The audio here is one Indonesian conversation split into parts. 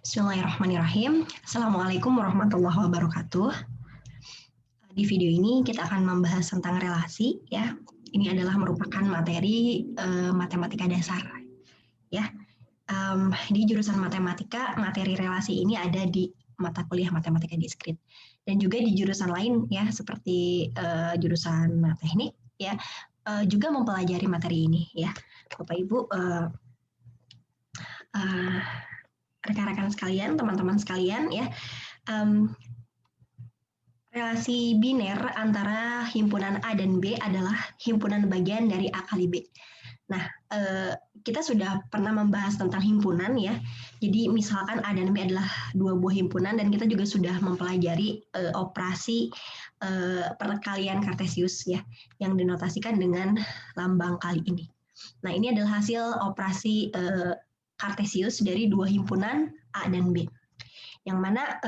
Bismillahirrahmanirrahim. Assalamualaikum warahmatullahi wabarakatuh. Di video ini kita akan membahas tentang relasi, ya. Ini adalah merupakan materi matematika dasar, ya. Di jurusan matematika, materi relasi ini ada di mata kuliah matematika diskrit, dan juga di jurusan lain, ya, seperti jurusan teknik, ya, juga mempelajari materi ini, ya, Bapak Ibu. Rekan-rekan sekalian, teman-teman sekalian, ya, relasi biner antara himpunan A dan B adalah himpunan bagian dari A kali B. Nah, kita sudah pernah membahas tentang himpunan, ya. Jadi misalkan A dan B adalah dua buah himpunan, dan kita juga sudah mempelajari operasi perkalian kartesius, ya, yang dinotasikan dengan lambang kali ini. Nah, ini adalah hasil operasi kartesius dari dua himpunan A dan B, yang mana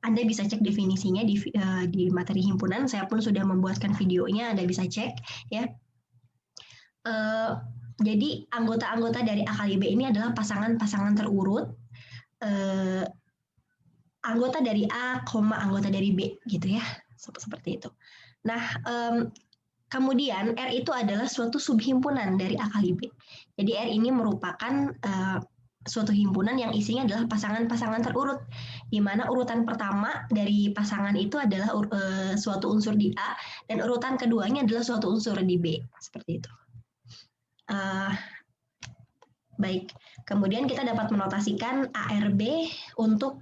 Anda bisa cek definisinya di materi himpunan. Saya pun sudah membuatkan videonya, Anda bisa cek, ya. Jadi anggota-anggota dari A kali B ini adalah pasangan-pasangan terurut, anggota dari A, anggota dari B, gitu, ya, seperti itu. Nah, kemudian R itu adalah suatu subhimpunan dari A kali B. Jadi R ini merupakan suatu himpunan yang isinya adalah pasangan-pasangan terurut, di mana urutan pertama dari pasangan itu adalah suatu unsur di A, dan urutan keduanya adalah suatu unsur di B, seperti itu. Baik, kemudian kita dapat menotasikan ARB untuk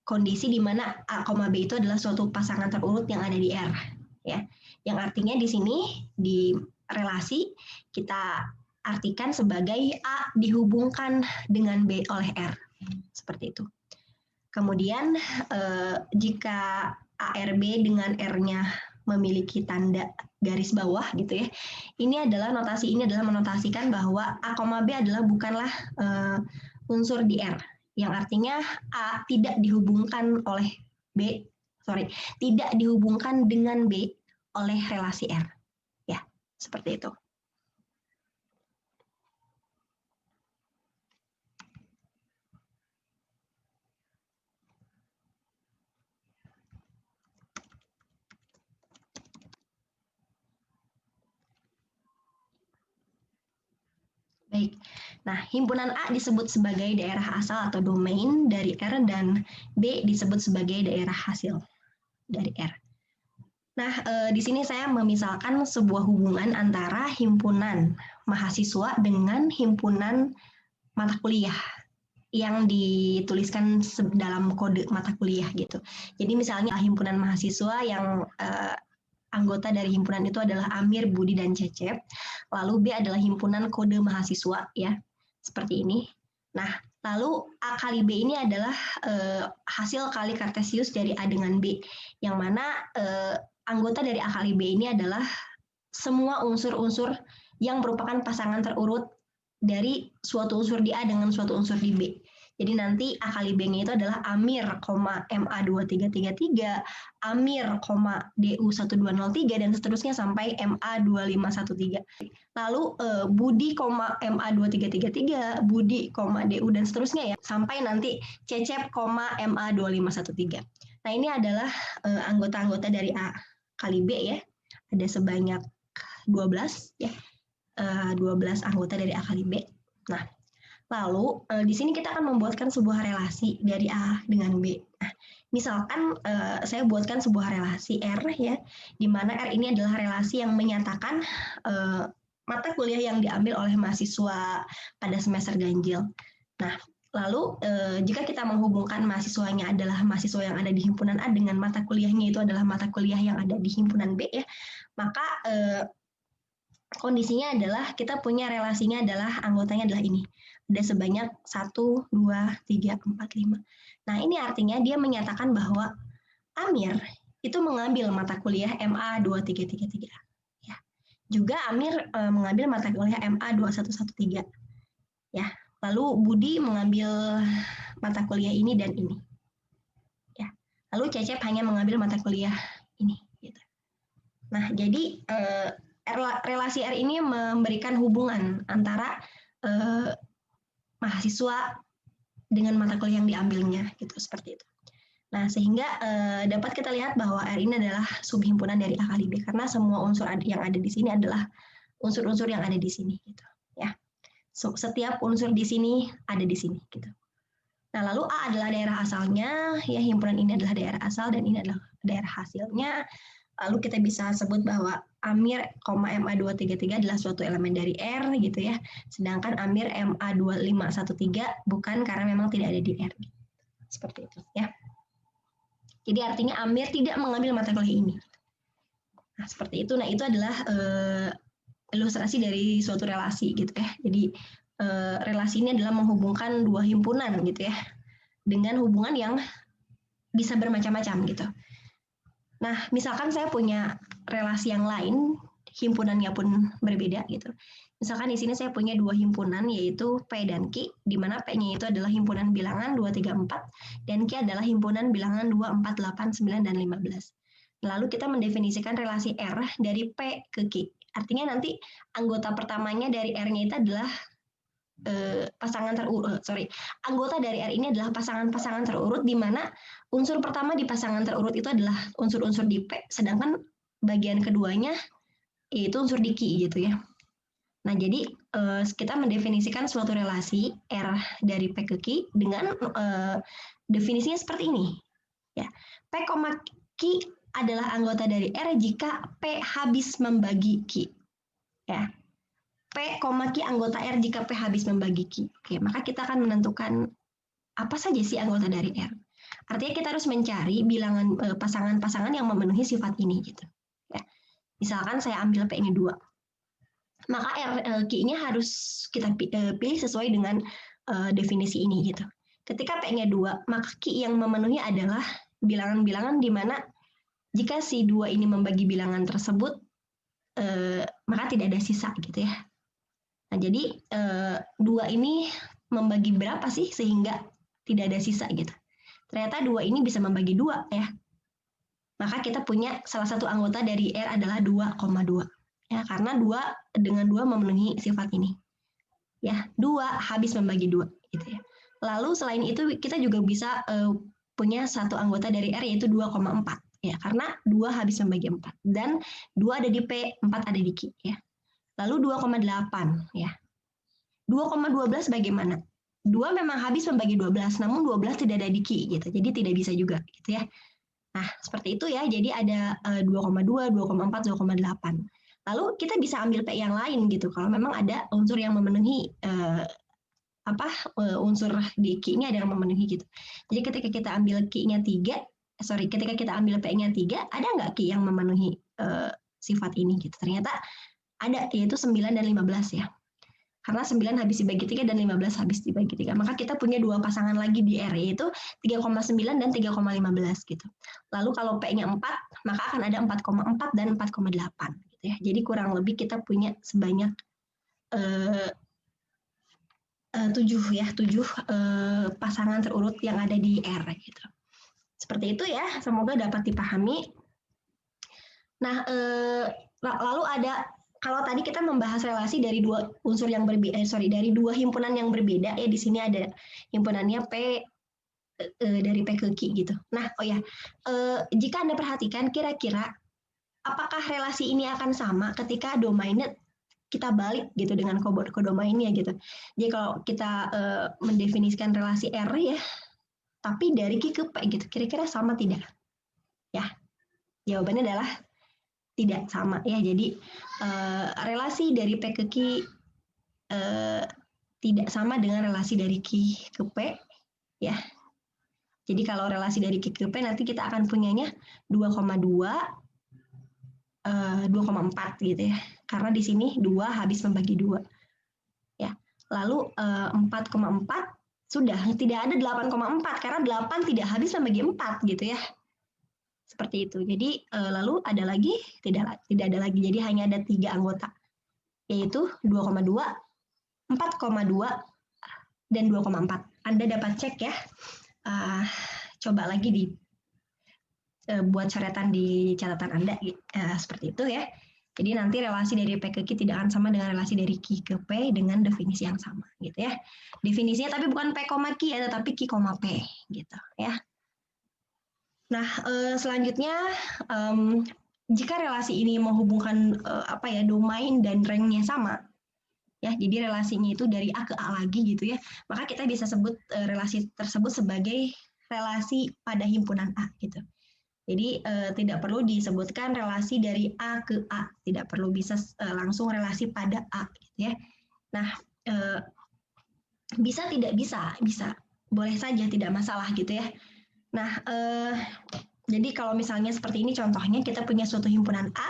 kondisi di mana A, B itu adalah suatu pasangan terurut yang ada di R, ya. Yang artinya di sini di relasi kita artikan sebagai A dihubungkan dengan B oleh R, seperti itu. Kemudian jika ARB dengan R-nya memiliki tanda garis bawah, gitu, ya, ini adalah menotasikan bahwa A, B adalah bukanlah unsur di R, yang artinya A tidak dihubungkan tidak dihubungkan dengan B oleh relasi R, ya, seperti itu. Baik, nah himpunan A disebut sebagai daerah asal atau domain dari R, dan B disebut sebagai daerah hasil dari R. Nah, di sini saya memisalkan sebuah hubungan antara himpunan mahasiswa dengan himpunan mata kuliah yang dituliskan dalam kode mata kuliah, gitu. Jadi misalnya himpunan mahasiswa yang anggota dari himpunan itu adalah Amir, Budi, dan Cecep. Lalu B adalah himpunan kode mahasiswa, ya, seperti ini. Nah, lalu A kali B ini adalah hasil kali kartesius dari A dengan B, yang mana anggota dari A kali B ini adalah semua unsur-unsur yang merupakan pasangan terurut dari suatu unsur di A dengan suatu unsur di B. Jadi nanti A kali B-nya itu adalah Amir, MA2333, Amir, DU1203, dan seterusnya sampai MA2513. Lalu Budi, MA2333, Budi, DU, dan seterusnya, ya, sampai nanti Cecep, MA2513. Nah, ini adalah anggota-anggota dari A kali B, ya. Ada sebanyak 12, ya. 12 anggota dari A kali B. Nah, lalu di sini kita akan membuatkan sebuah relasi dari A dengan B. Nah, misalkan saya buatkan sebuah relasi R, ya, di mana R ini adalah relasi yang menyatakan mata kuliah yang diambil oleh mahasiswa pada semester ganjil. Nah, lalu jika kita menghubungkan mahasiswanya adalah mahasiswa yang ada di himpunan A dengan mata kuliahnya itu adalah mata kuliah yang ada di himpunan B, ya, maka kondisinya adalah kita punya relasinya adalah anggotanya adalah ini. Ada sebanyak 1, 2, 3, 4, 5. Nah, ini artinya dia menyatakan bahwa Amir itu mengambil mata kuliah MA2333. Ya. Juga Amir mengambil mata kuliah MA2113. Ya. Lalu Budi mengambil mata kuliah ini dan ini. Ya. Lalu Cecep hanya mengambil mata kuliah ini, gitu. Nah, jadi relasi R ini memberikan hubungan antara mahasiswa dengan mata kuliah yang diambilnya gitu, seperti itu. Nah, sehingga dapat kita lihat bahwa R ini adalah subhimpunan dari A kali B karena semua unsur yang ada di sini adalah unsur-unsur yang ada di sini gitu ya. Setiap unsur di sini ada di sini gitu. Nah, lalu A adalah daerah asalnya, ya himpunan ini adalah daerah asal dan ini adalah daerah hasilnya. Lalu kita bisa sebut bahwa Amir, MA233 adalah suatu elemen dari R gitu ya. Sedangkan Amir MA2513 bukan karena memang tidak ada di R. Seperti itu ya. Jadi artinya Amir tidak mengambil mata kuliah ini. Nah, seperti itu. Nah, itu adalah ilustrasi dari suatu relasi gitu ya. Jadi relasi ini adalah menghubungkan dua himpunan gitu ya. Dengan hubungan yang bisa bermacam-macam gitu. Nah, misalkan saya punya relasi yang lain, himpunannya pun berbeda gitu. Misalkan di sini saya punya dua himpunan yaitu P dan Q, di mana P-nya itu adalah himpunan bilangan 2, 3, 4, dan Q adalah himpunan bilangan 2, 4, 8, 9, dan 15. Lalu kita mendefinisikan relasi R dari P ke Q. Artinya nanti anggota pertamanya dari R-nya itu adalah anggota dari R ini adalah pasangan-pasangan terurut di mana unsur pertama di pasangan terurut itu adalah unsur-unsur di P, sedangkan bagian keduanya yaitu unsur di Q gitu ya. Nah, jadi kita mendefinisikan suatu relasi R dari P ke Q dengan definisinya seperti ini. Ya, P, Q adalah anggota dari R jika P habis membagi Q. Ya. P, Q anggota R jika P habis membagi Q. Oke, maka kita akan menentukan apa saja sih anggota dari R. Artinya kita harus mencari bilangan pasangan-pasangan yang memenuhi sifat ini gitu. Ya. Misalkan saya ambil P-nya 2. Maka Q-nya harus kita pilih sesuai dengan definisi ini gitu. Ketika P-nya 2, maka Q yang memenuhi adalah bilangan-bilangan di mana jika si 2 ini membagi bilangan tersebut, maka tidak ada sisa gitu ya. Nah, jadi 2 ini membagi berapa sih sehingga tidak ada sisa gitu. Ternyata 2 ini bisa membagi 2 ya. Maka kita punya salah satu anggota dari R adalah 2,2. Ya, karena 2 dengan 2 memenuhi sifat ini. Ya, 2 habis membagi 2 gitu ya. Lalu selain itu kita juga bisa punya satu anggota dari R yaitu 2,4 ya, karena 2 habis membagi 4 dan 2 ada di P, 4 ada di Q ya. Lalu 2,8 ya. 2,12 bagaimana? 2 memang habis membagi 12, namun 12 tidak ada di Q gitu. Jadi tidak bisa juga gitu ya. Nah, seperti itu ya. Jadi ada 2,2, 2,4, 2,8. Lalu kita bisa ambil P yang lain gitu. Kalau memang ada unsur yang memenuhi unsur di Q-nya ada yang memenuhi gitu. Jadi ketika kita ambil Q-nya 3, ketika kita ambil P-nya 3, ada nggak Q yang memenuhi sifat ini gitu. Ternyata ada, yaitu 9 dan 15 ya. Karena 9 habis dibagi 3 dan 15 habis dibagi 3. Maka kita punya dua pasangan lagi di R, yaitu 3,9 dan 3,15 gitu. Lalu kalau P-nya 4, maka akan ada 4,4 dan 4,8 gitu ya. Jadi kurang lebih kita punya sebanyak 7 pasangan terurut yang ada di R gitu. Seperti itu ya, semoga dapat dipahami. Nah, lalu ada, kalau tadi kita membahas relasi dari dua unsur yang berbeda, dari dua himpunan yang berbeda ya, di sini ada himpunannya P dari P ke Q gitu. Nah, jika Anda perhatikan kira-kira apakah relasi ini akan sama ketika domainnya kita balik gitu dengan kodomainnya gitu. Jadi kalau kita mendefinisikan relasi R ya, tapi dari Q ke P gitu, kira-kira sama tidak? Ya, jawabannya adalah tidak sama ya. Jadi relasi dari P ke Q tidak sama dengan relasi dari Q ke P ya. Jadi kalau relasi dari Q ke P nanti kita akan punyanya 2,2 2,4 gitu ya. Karena di sini 2 habis membagi 2. Ya. Lalu 4,4 sudah tidak ada 8,4 karena 8 tidak habis membagi 4 gitu ya. Seperti itu. Jadi lalu ada lagi tidak ada lagi. Jadi hanya ada 3 anggota. Yaitu 2,2, 4,2 dan 2,4. Anda dapat cek ya. Coba lagi buat coretan di catatan Anda seperti itu ya. Jadi nanti relasi dari P ke Q tidak akan sama dengan relasi dari Q ke P dengan definisi yang sama gitu ya. Definisinya tapi bukan P, Q ya, tetapi Q, P gitu ya. Nah, selanjutnya jika relasi ini menghubungkan domain dan rank-nya sama, ya, jadi relasinya itu dari A ke A lagi gitu ya, maka kita bisa sebut relasi tersebut sebagai relasi pada himpunan A gitu. Jadi tidak perlu disebutkan relasi dari A ke A, tidak perlu, bisa langsung relasi pada A gitu ya. Nah, bisa tidak bisa, boleh saja, tidak masalah gitu ya. Nah, jadi kalau misalnya seperti ini contohnya, kita punya suatu himpunan A,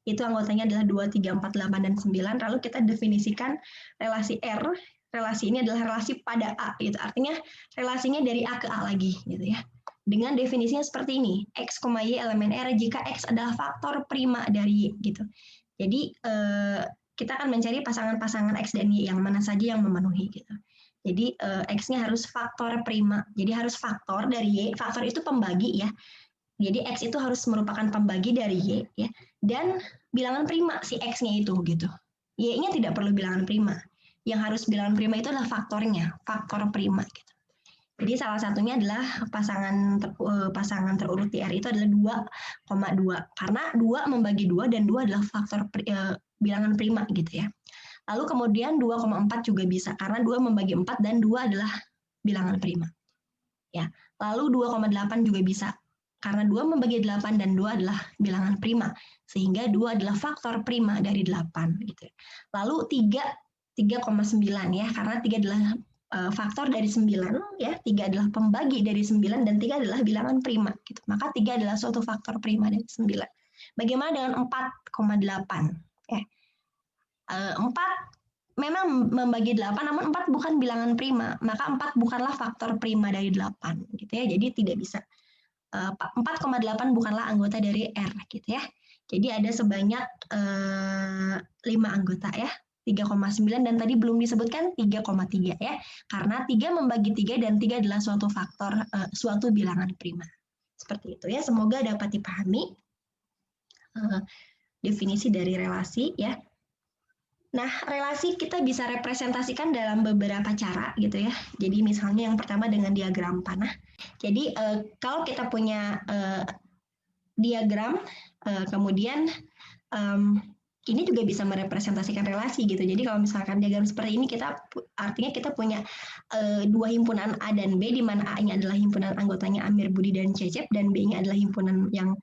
itu anggotanya adalah 2, 3, 4, 8, dan 9, lalu kita definisikan relasi R, relasi ini adalah relasi pada A, gitu. Artinya relasinya dari A ke A lagi, gitu ya. Dengan definisinya seperti ini, X, Y elemen R jika X adalah faktor prima dari Y, gitu. Jadi, kita akan mencari pasangan-pasangan X dan Y yang mana saja yang memenuhi, gitu. Jadi, X-nya harus faktor prima, jadi harus faktor dari Y, faktor itu pembagi ya. Jadi X itu harus merupakan pembagi dari Y ya, dan bilangan prima si X-nya itu gitu. Y-nya tidak perlu bilangan prima. Yang harus bilangan prima itu adalah faktornya, faktor prima gitu. Jadi salah satunya adalah pasangan terurut di R itu adalah 2,2 karena 2 membagi 2 dan 2 adalah faktor bilangan prima gitu ya. Lalu kemudian 2,4 juga bisa karena 2 membagi 4 dan 2 adalah bilangan prima. Ya. Lalu 2,8 juga bisa karena 2 membagi 8 dan 2 adalah bilangan prima, sehingga 2 adalah faktor prima dari 8. Gitu. Lalu 3,9 ya, karena 3 adalah faktor dari 9, ya, 3 adalah pembagi dari 9, dan 3 adalah bilangan prima. Gitu. Maka 3 adalah suatu faktor prima dari 9. Bagaimana dengan 4,8? Ya. 4 memang membagi 8, namun 4 bukan bilangan prima, maka 4 bukanlah faktor prima dari 8. Gitu ya, jadi tidak bisa. 4,8 bukanlah anggota dari R gitu ya. Jadi ada sebanyak 5 anggota ya. 3,9 dan tadi belum disebutkan 3,3 ya. Karena 3 membagi 3 dan 3 adalah suatu faktor, suatu bilangan prima. Seperti itu ya. Semoga dapat dipahami definisi dari relasi ya. Nah, relasi kita bisa representasikan dalam beberapa cara gitu ya. Jadi misalnya yang pertama dengan diagram panah. Jadi kalau kita punya diagram, kemudian ini juga bisa merepresentasikan relasi gitu. Jadi kalau misalkan diagram seperti ini, artinya kita punya dua himpunan A dan B, di mana A-nya adalah himpunan anggotanya Amir, Budi, dan Cecep, dan B-nya adalah himpunan yang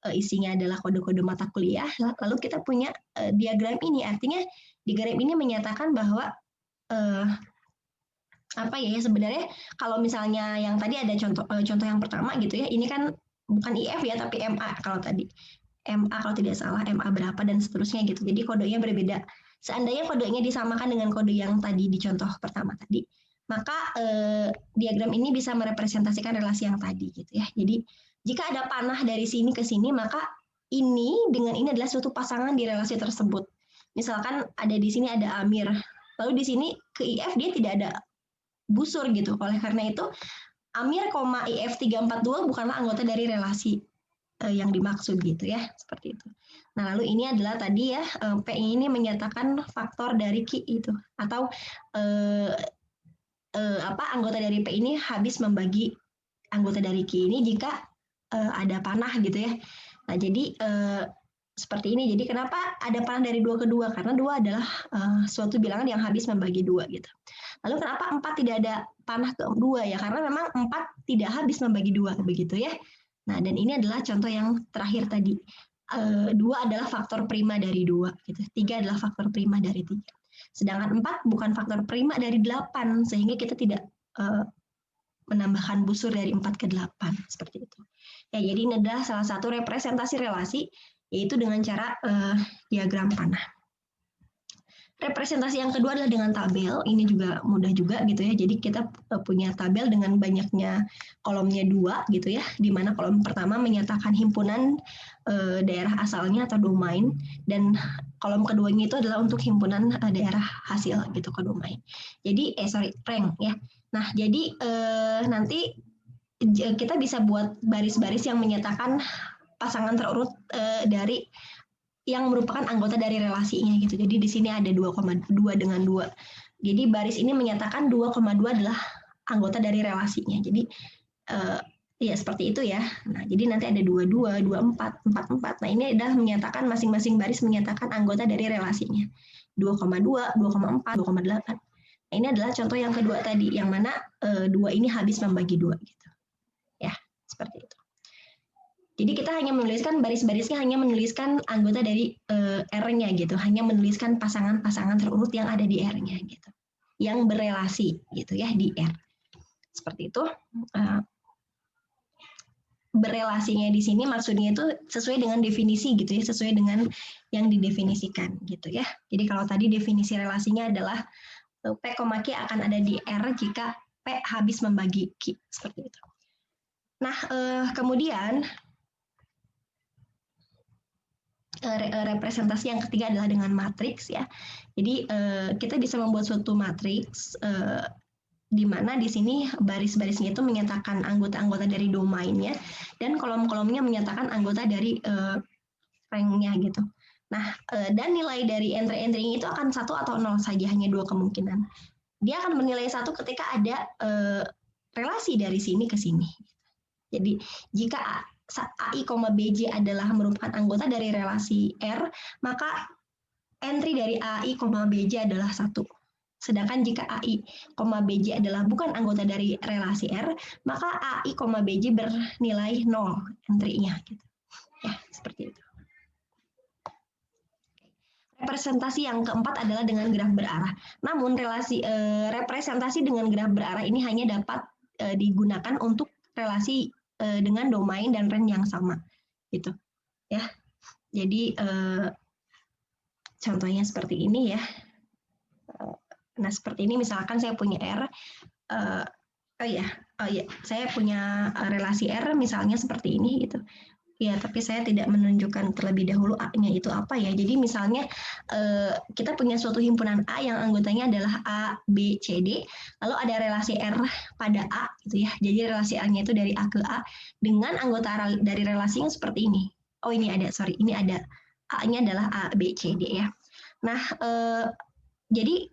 isinya adalah kode-kode mata kuliah. Lalu kita punya diagram ini, artinya diagram ini menyatakan bahwa sebenarnya kalau misalnya yang tadi ada contoh yang pertama gitu ya, ini kan bukan IF ya, tapi MA kalau tadi. MA kalau tidak salah, MA berapa dan seterusnya gitu. Jadi kodenya berbeda. Seandainya kodenya disamakan dengan kode yang tadi di contoh pertama tadi, maka diagram ini bisa merepresentasikan relasi yang tadi gitu ya. Jadi jika ada panah dari sini ke sini, maka ini dengan ini adalah suatu pasangan di relasi tersebut. Misalkan ada di sini ada Amir, lalu di sini ke IF dia tidak ada busur gitu. Oleh karena itu, Amir, IF 342 bukanlah anggota dari relasi yang dimaksud gitu ya, seperti itu. Nah, lalu ini adalah tadi ya, P ini menyatakan faktor dari Q itu, atau anggota dari P ini habis membagi anggota dari Q ini jika ada panah gitu ya. Nah, jadi seperti ini. Jadi kenapa ada panah dari 2 ke 2? Karena 2 adalah suatu bilangan yang habis membagi 2 gitu. Lalu kenapa 4 tidak ada panah ke 2 ya? Karena memang 4 tidak habis membagi 2 begitu ya. Nah, dan ini adalah contoh yang terakhir tadi. 2 adalah faktor prima dari 2 gitu. 3 adalah faktor prima dari 3. Sedangkan 4 bukan faktor prima dari 8, sehingga kita tidak menambahkan busur dari 4 ke 8 seperti itu. Ya, jadi ini adalah salah satu representasi relasi, yaitu dengan cara diagram panah. Representasi yang kedua adalah dengan tabel. Ini juga mudah juga gitu ya. Jadi kita punya tabel dengan banyaknya kolomnya 2 gitu ya. Di mana kolom pertama menyatakan himpunan daerah asalnya atau domain, dan kolom keduanya itu adalah untuk himpunan daerah hasil gitu ke domain. Jadi rank ya. Nah, jadi nanti kita bisa buat baris-baris yang menyatakan pasangan terurut dari yang merupakan anggota dari relasinya gitu. Jadi di sini ada 2,2 dengan 2. Jadi baris ini menyatakan 2,2 adalah anggota dari relasinya. Jadi ya seperti itu ya. Nah, jadi nanti ada 22, 24, 44. Nah, ini adalah menyatakan masing-masing baris menyatakan anggota dari relasinya. 2,2, 2,4, 2,8. Nah, ini adalah contoh yang kedua tadi, yang mana 2 ini habis membagi 2 gitu. Ya, seperti itu. Jadi kita hanya menuliskan baris-barisnya, hanya menuliskan anggota dari R-nya gitu, hanya menuliskan pasangan-pasangan terurut yang ada di R-nya gitu, yang berelasi gitu ya di R. Seperti itu. Berelasinya di sini maksudnya itu sesuai dengan definisi gitu ya, sesuai dengan yang didefinisikan gitu ya. Jadi kalau tadi definisi relasinya adalah P, Q akan ada di R jika P habis membagi Q, seperti itu. Nah, kemudian representasi yang ketiga adalah dengan matriks ya. Jadi kita bisa membuat suatu matriks di mana di sini baris-barisnya itu menyatakan anggota-anggota dari domainnya dan kolom-kolomnya menyatakan anggota dari rank-nya gitu. Nah, dan nilai dari entry-entry itu akan 1 atau 0 saja, hanya 2 kemungkinan. Dia akan menilai 1 ketika ada relasi dari sini ke sini. Jadi jika AI, BJ adalah merupakan anggota dari relasi R, maka entry dari AI, BJ adalah 1. Sedangkan jika AI, BJ adalah bukan anggota dari relasi R, maka AI, BJ bernilai 0 entry-nya. Gitu. Ya, seperti itu. Representasi yang keempat adalah dengan graf berarah. Namun representasi dengan graf berarah ini hanya dapat digunakan untuk relasi dengan domain dan range yang sama, gitu, ya. Jadi contohnya seperti ini ya. Nah seperti ini misalkan saya punya R, saya punya relasi R misalnya seperti ini gitu. Ya, tapi saya tidak menunjukkan terlebih dahulu A-nya itu apa ya. Jadi misalnya kita punya suatu himpunan A yang anggotanya adalah A, B, C, D. Lalu ada relasi R pada A gitu ya. Jadi relasi A-nya itu dari A ke A dengan anggota dari relasi yang seperti ini. Oh ini ada, ini ada A-nya adalah A, B, C, D ya. Nah, jadi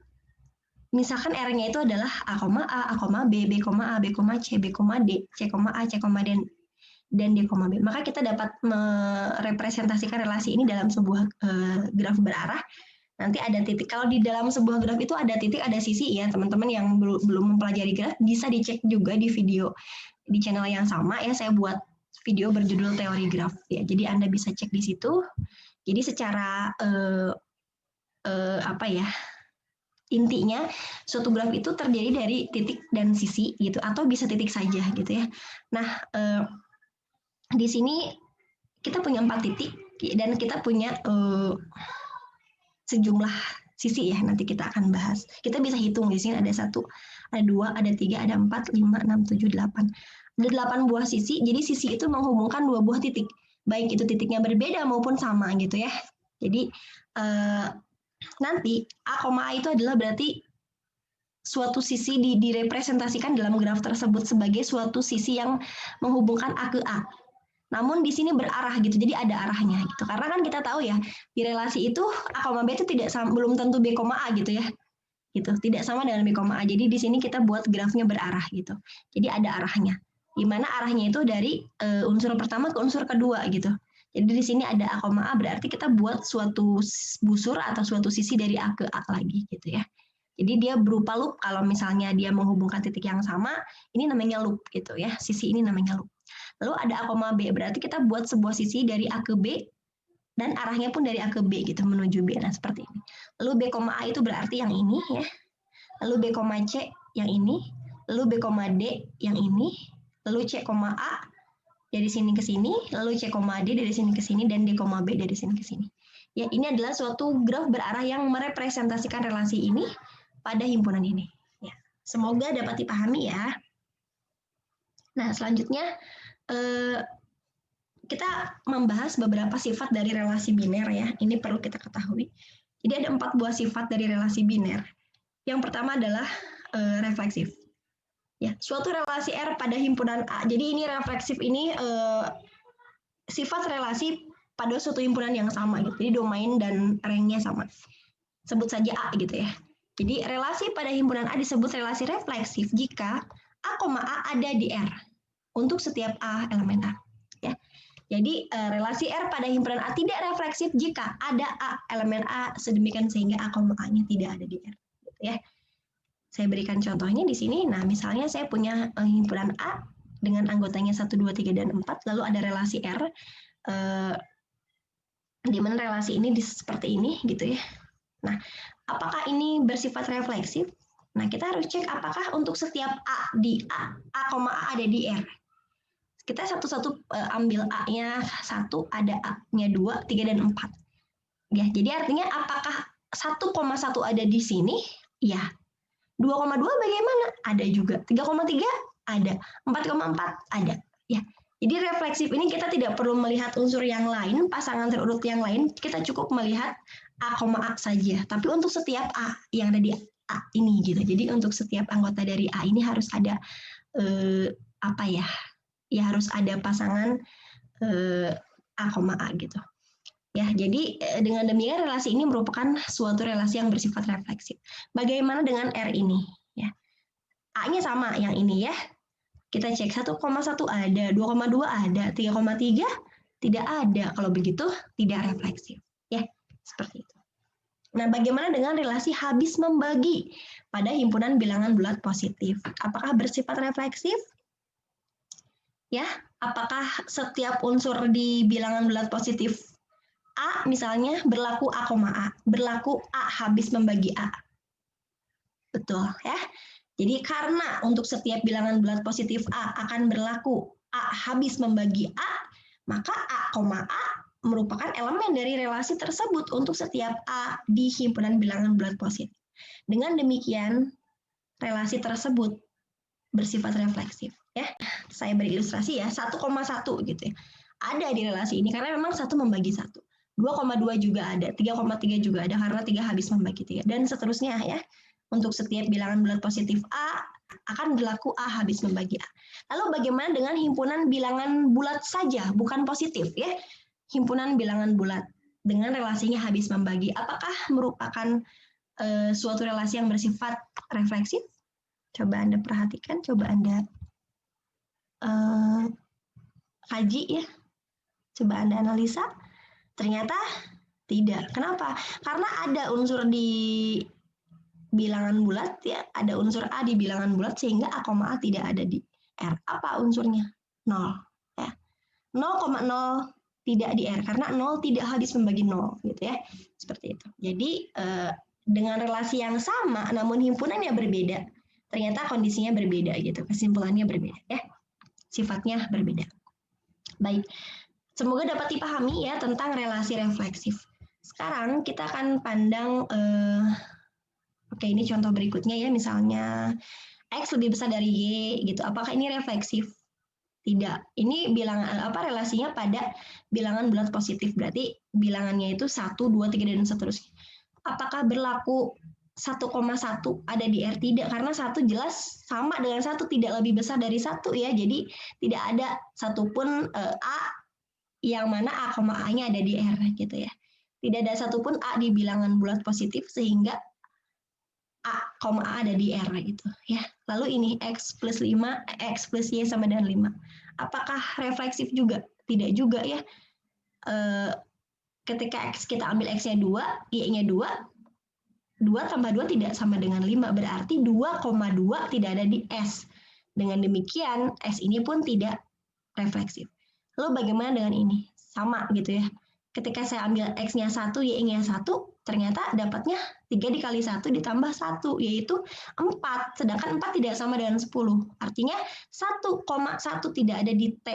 misalkan R-nya itu adalah A, B, B, A, B, C, B, D, C, A, C, D, dan D, B. Maka kita dapat merepresentasikan relasi ini dalam sebuah graf berarah. Nanti ada titik. Kalau di dalam sebuah graf itu ada titik, ada sisi ya. Teman-teman yang belum mempelajari graf bisa dicek juga di video di channel yang sama ya. Saya buat video berjudul teori graf ya. Jadi Anda bisa cek di situ. Jadi secara intinya suatu graf itu terdiri dari titik dan sisi gitu, atau bisa titik saja gitu ya. Nah, di sini kita punya 4 titik dan kita punya sejumlah sisi ya, nanti kita akan bahas. Kita bisa hitung di sini ada 1, ada 2, ada 3, ada 4, 5, 6, 7, 8. Ada 8 buah sisi, jadi sisi itu menghubungkan 2 buah titik. Baik itu titiknya berbeda maupun sama gitu ya. Jadi nanti A, A itu adalah berarti suatu sisi direpresentasikan dalam graf tersebut sebagai suatu sisi yang menghubungkan A ke A. Namun di sini berarah gitu, jadi ada arahnya gitu. Karena kan kita tahu ya, di relasi itu A, B itu belum tentu B, A gitu ya. Gitu, tidak sama dengan B, A. Jadi di sini kita buat grafnya berarah gitu. Jadi ada arahnya. Di mana arahnya itu dari unsur pertama ke unsur kedua gitu. Jadi di sini ada A, berarti kita buat suatu busur atau suatu sisi dari A ke A lagi gitu ya. Jadi dia berupa loop, kalau misalnya dia menghubungkan titik yang sama, ini namanya loop gitu ya, sisi ini namanya loop. Lalu ada A, B, berarti kita buat sebuah sisi dari A ke B, dan arahnya pun dari A ke B gitu, menuju B, nah seperti ini. Lalu B, A itu berarti yang ini ya, lalu B, C yang ini, lalu B, D yang ini, lalu C, A dari sini ke sini, lalu C, D dari sini ke sini, dan D, B dari sini ke sini. Ya, ini adalah suatu graf berarah yang merepresentasikan relasi ini pada himpunan ini. Ya, semoga dapat dipahami ya. Nah, selanjutnya kita membahas beberapa sifat dari relasi biner ya. Ini perlu kita ketahui. Jadi ada 4 buah sifat dari relasi biner. Yang pertama adalah refleksif. Ya, suatu relasi R pada himpunan A. Jadi ini refleksif ini sifat relasi pada suatu himpunan yang sama gitu. Jadi domain dan ranknya sama. Sebut saja A gitu ya. Jadi relasi pada himpunan A disebut relasi refleksif jika A, A ada di R untuk setiap A elemen A. Ya. Jadi relasi R pada himpunan A tidak refleksif jika ada A elemen A sedemikian sehingga A, A-nya tidak ada di R. Gitu ya. Saya berikan contohnya di sini. Nah, misalnya saya punya himpunan A dengan anggotanya 1, 2, 3, dan 4, lalu ada relasi R, di mana relasi ini seperti ini gitu ya. Nah, apakah ini bersifat refleksif? Nah, kita harus cek apakah untuk setiap A di A, A, A ada di R. Kita satu-satu ambil A-nya 1, ada A-nya 2, 3, dan 4. Ya, jadi artinya apakah 1,1 ada di sini? Ya. 2,2 bagaimana? Ada juga. 3,3 ada. 4,4 ada. Ya. Jadi refleksif ini kita tidak perlu melihat unsur yang lain, pasangan terurut yang lain, kita cukup melihat A, A saja. Tapi untuk setiap A yang ada di A ini gitu. Jadi untuk setiap anggota dari A ini harus ada ya harus ada pasangan A, A gitu. Ya, jadi dengan demikian relasi ini merupakan suatu relasi yang bersifat refleksif. Bagaimana dengan R ini? Ya. A-nya sama yang ini ya. Kita cek 1,1 ada, 2,2 ada, 3,3 tidak ada. Kalau begitu tidak refleksif. Ya, seperti itu. Nah, bagaimana dengan relasi habis membagi pada himpunan bilangan bulat positif? Apakah bersifat refleksif? Ya, apakah setiap unsur di bilangan bulat positif A misalnya berlaku A, berlaku A habis membagi A. Betul ya. Jadi karena untuk setiap bilangan bulat positif A akan berlaku A habis membagi A, maka A, A merupakan elemen dari relasi tersebut untuk setiap A di himpunan bilangan bulat positif. Dengan demikian, relasi tersebut bersifat refleksif. Ya, saya beri ilustrasi ya, 1,1 gitu ya. Ada di relasi ini karena memang 1 membagi 1. 2,2 juga ada, 3,3 juga ada karena 3 habis membagi 3, dan seterusnya ya. Untuk setiap bilangan bulat positif A akan berlaku A habis membagi A. Lalu bagaimana dengan himpunan bilangan bulat saja, bukan positif ya? Himpunan bilangan bulat dengan relasinya habis membagi, apakah merupakan suatu relasi yang bersifat refleksif? Coba Anda perhatikan, coba Anda kaji ya. Coba Anda analisa. Ternyata tidak. Kenapa? Karena ada unsur di bilangan bulat ya, ada unsur A di bilangan bulat sehingga A, A tidak ada di R. Apa unsurnya? 0 ya. 0,0 tidak di R karena 0 tidak habis membagi 0 gitu ya. Seperti itu. Jadi dengan relasi yang sama namun himpunannya berbeda, ternyata kondisinya berbeda gitu. Kesimpulannya berbeda ya. Sifatnya berbeda. Baik. Semoga dapat dipahami ya tentang relasi refleksif. Sekarang kita akan pandang, oke ini contoh berikutnya ya, misalnya X lebih besar dari Y gitu. Apakah ini refleksif? Tidak. Ini bilangan relasinya pada bilangan bulat positif. Berarti bilangannya itu 1, 2, 3 dan seterusnya. Apakah berlaku 1,1 ada di R? Tidak, karena 1 jelas sama dengan 1, tidak lebih besar dari 1 ya. Jadi tidak ada satupun A yang mana A, A-nya ada di R gitu ya. Tidak ada satupun A di bilangan bulat positif sehingga A, A ada di R gitu ya. Lalu ini X plus 5, X plus Y sama dengan 5. Apakah refleksif juga? Tidak juga ya. Ketika X kita ambil X-nya 2, Y-nya 2, 2 tambah 2 tidak sama dengan 5. Berarti 2,2 tidak ada di S. Dengan demikian, S ini pun tidak refleksif. Lalu bagaimana dengan ini? Sama gitu ya. Ketika saya ambil X-nya 1, Y-nya 1, ternyata dapatnya 3 dikali 1 ditambah 1, yaitu 4. Sedangkan 4 tidak sama dengan 10. Artinya 1,1 tidak ada di T.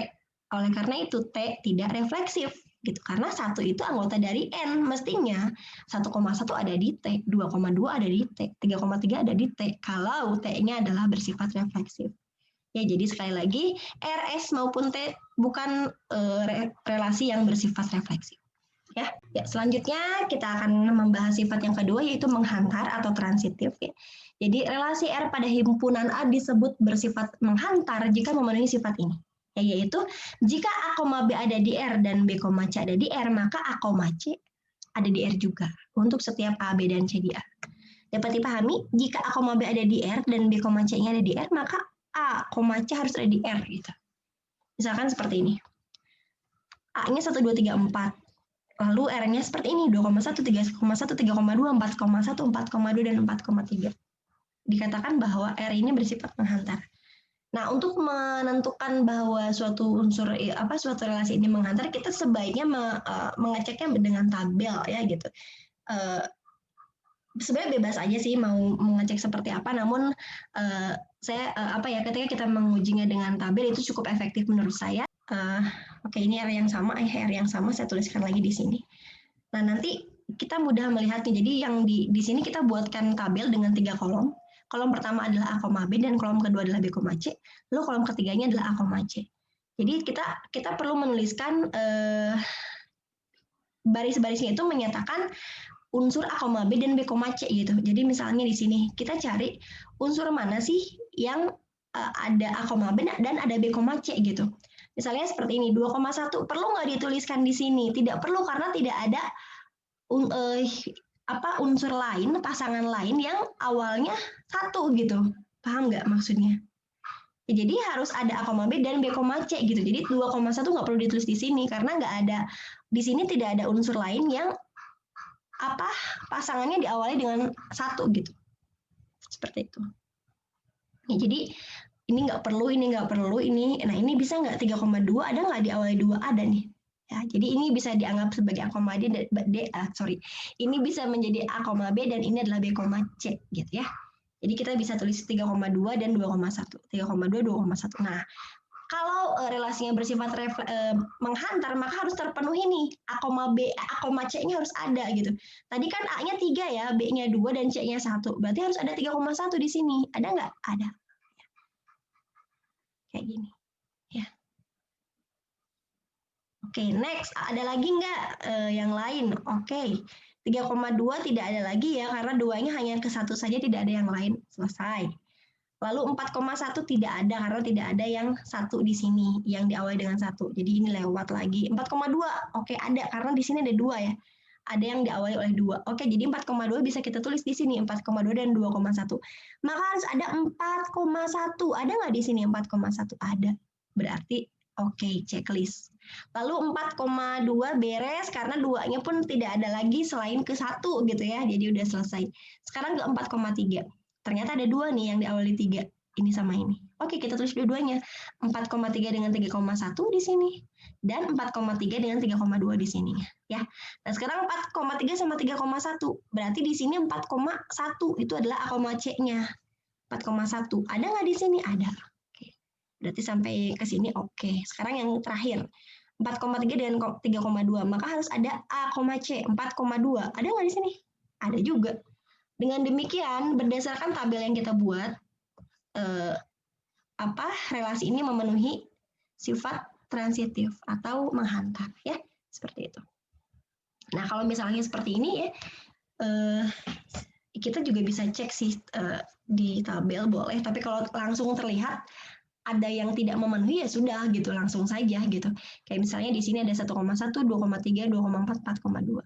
Oleh karena itu T tidak refleksif. Gitu. Karena 1 itu anggota dari N. Mestinya 1,1 ada di T, 2,2 ada di T, 3,3 ada di T. Kalau T-nya adalah bersifat refleksif. Ya, jadi sekali lagi RS maupun T bukan relasi yang bersifat refleksif. Ya, selanjutnya kita akan membahas sifat yang kedua yaitu menghantar atau transitif. Ya. Jadi relasi R pada himpunan A disebut bersifat menghantar jika memenuhi sifat ini. Ya, yaitu jika A, B ada di R dan B, C ada di R, maka A, C ada di R juga untuk setiap A, B, dan C di A. Dapat dipahami? Jika A, B ada di R dan B, C-nya ada di R, maka A, C harus ada di R gitu. Misalkan seperti ini. A-nya 1, 2, 3, 4. Lalu R-nya seperti ini, 2,1, 3,1, 3,2, 4,1, 4,2, dan 4,3. Dikatakan bahwa R ini bersifat menghantar. Nah, untuk menentukan bahwa suatu relasi ini menghantar, kita sebaiknya mengeceknya dengan tabel ya gitu. Sebenarnya bebas aja sih mau mengecek seperti apa, namun ketika kita mengujinya dengan tabel itu cukup efektif menurut saya. Oke, ini R yang sama, saya tuliskan lagi di sini. Nah, nanti kita mudah melihatnya. Jadi yang di sini kita buatkan tabel dengan 3 kolom. Kolom pertama adalah A, B, dan kolom kedua adalah B, C. Lalu kolom ketiganya adalah A, C. Jadi kita perlu menuliskan baris-barisnya itu menyatakan unsur A, B, dan B, C gitu. Jadi misalnya di sini kita cari unsur mana sih yang ada A, B, dan ada B, C gitu. Misalnya seperti ini, 2,1 perlu nggak dituliskan di sini? Tidak perlu karena tidak ada unsur lain, pasangan lain yang awalnya 1 gitu. Paham nggak maksudnya? Ya, jadi harus ada A, B, dan B, C gitu. Jadi 2,1 nggak perlu ditulis di sini karena nggak ada, di sini tidak ada unsur lain yang pasangannya diawali dengan 1 gitu. Seperti itu. Ya, jadi ini nggak perlu, ini nggak perlu, ini. Nah, ini bisa nggak 3,2 ada nggak diawali 2? Ada nih. Ya, jadi ini bisa dianggap sebagai A, D, ini bisa menjadi A, B, dan ini adalah B, C gitu ya. Jadi kita bisa tulis 3,2 dan 2,1. 3,2, 2,1. Nah, kalau relasinya bersifat menghantar, maka harus terpenuhi nih A, B, A, C-nya harus ada gitu. Tadi kan A-nya 3 ya, B-nya 2 dan C-nya 1. Berarti harus ada 3,1 di sini. Ada nggak? Ada. Kayak gini. Ya. Oke, next. Ada lagi nggak yang lain? Oke. 3,2 tidak ada lagi ya, karena 2-nya hanya ke 1 saja, tidak ada yang lain. Selesai. Lalu 4,1 tidak ada, karena tidak ada yang 1 di sini, yang diawali dengan 1. Jadi ini lewat lagi. 4,2, oke ada, karena di sini ada 2 ya. Ada yang diawali oleh 2. Oke, jadi 4,2 bisa kita tulis di sini, 4,2 dan 2,1. Maka harus ada 4,1. Ada nggak di sini 4,1? Ada. Berarti oke, checklist. Lalu 4,2 beres karena 2-nya pun tidak ada lagi selain ke 1 gitu ya. Jadi udah selesai. Sekarang ke 4,3. Ternyata ada 2 nih yang diawali 3. Ini sama ini. Oke, kita tulis dua-duanya. 4,3 dengan 3,1 di sini. Dan 4,3 dengan 3,2 di sini. Ya. Nah, sekarang 4,3 sama 3,1. Berarti di sini 4,1 itu adalah A, C-nya. 4,1. Ada nggak di sini? Ada. Oke. Berarti sampai ke sini oke. Sekarang yang terakhir. 4,3 dan 3,2. Maka harus ada A, C. 4,2. Ada nggak di sini? Ada juga. Dengan demikian, berdasarkan tabel yang kita buat, relasi ini memenuhi sifat transitif atau menghantar, ya, seperti itu. Nah, kalau misalnya seperti ini ya, kita juga bisa cek sih di tabel boleh, tapi kalau langsung terlihat ada yang tidak memenuhi ya sudah gitu, langsung saja gitu. Kayak misalnya di sini ada 1,1, 2,3, 2,4, 4,2.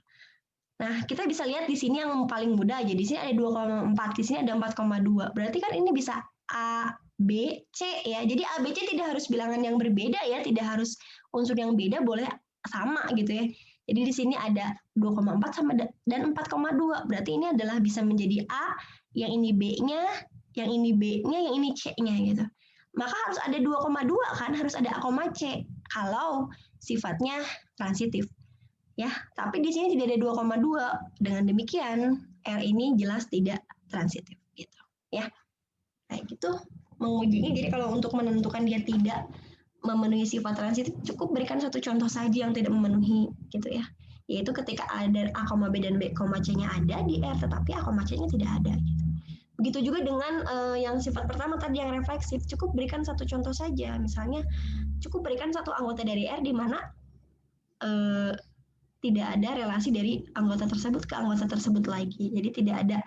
Nah, kita bisa lihat di sini yang paling mudah aja. Di sini ada 2,4, di sini ada 4,2. Berarti kan ini bisa A, B, C ya. Jadi A, B, C tidak harus bilangan yang berbeda ya, tidak harus unsur yang beda, boleh sama gitu ya. Jadi di sini ada 2,4 sama dan 4,2. Berarti ini adalah bisa menjadi A, yang ini B-nya, yang ini B-nya, yang ini C-nya gitu. Maka harus ada 2,2 kan, harus ada A, C kalau sifatnya transitif. Ya, tapi di sini tidak ada 2,2. Dengan demikian, R ini jelas tidak transitif gitu. Ya. Kayak gitu mengujinya. Jadi kalau untuk menentukan dia tidak memenuhi sifat transitif, cukup berikan satu contoh saja yang tidak memenuhi gitu ya. Yaitu ketika ada A, B dan B, C-nya ada di R, tetapi A, C-nya tidak ada gitu. Begitu juga dengan yang sifat pertama tadi yang refleksif, cukup berikan satu contoh saja. Misalnya cukup berikan satu anggota dari R di mana tidak ada relasi dari anggota tersebut ke anggota tersebut lagi. Jadi tidak ada.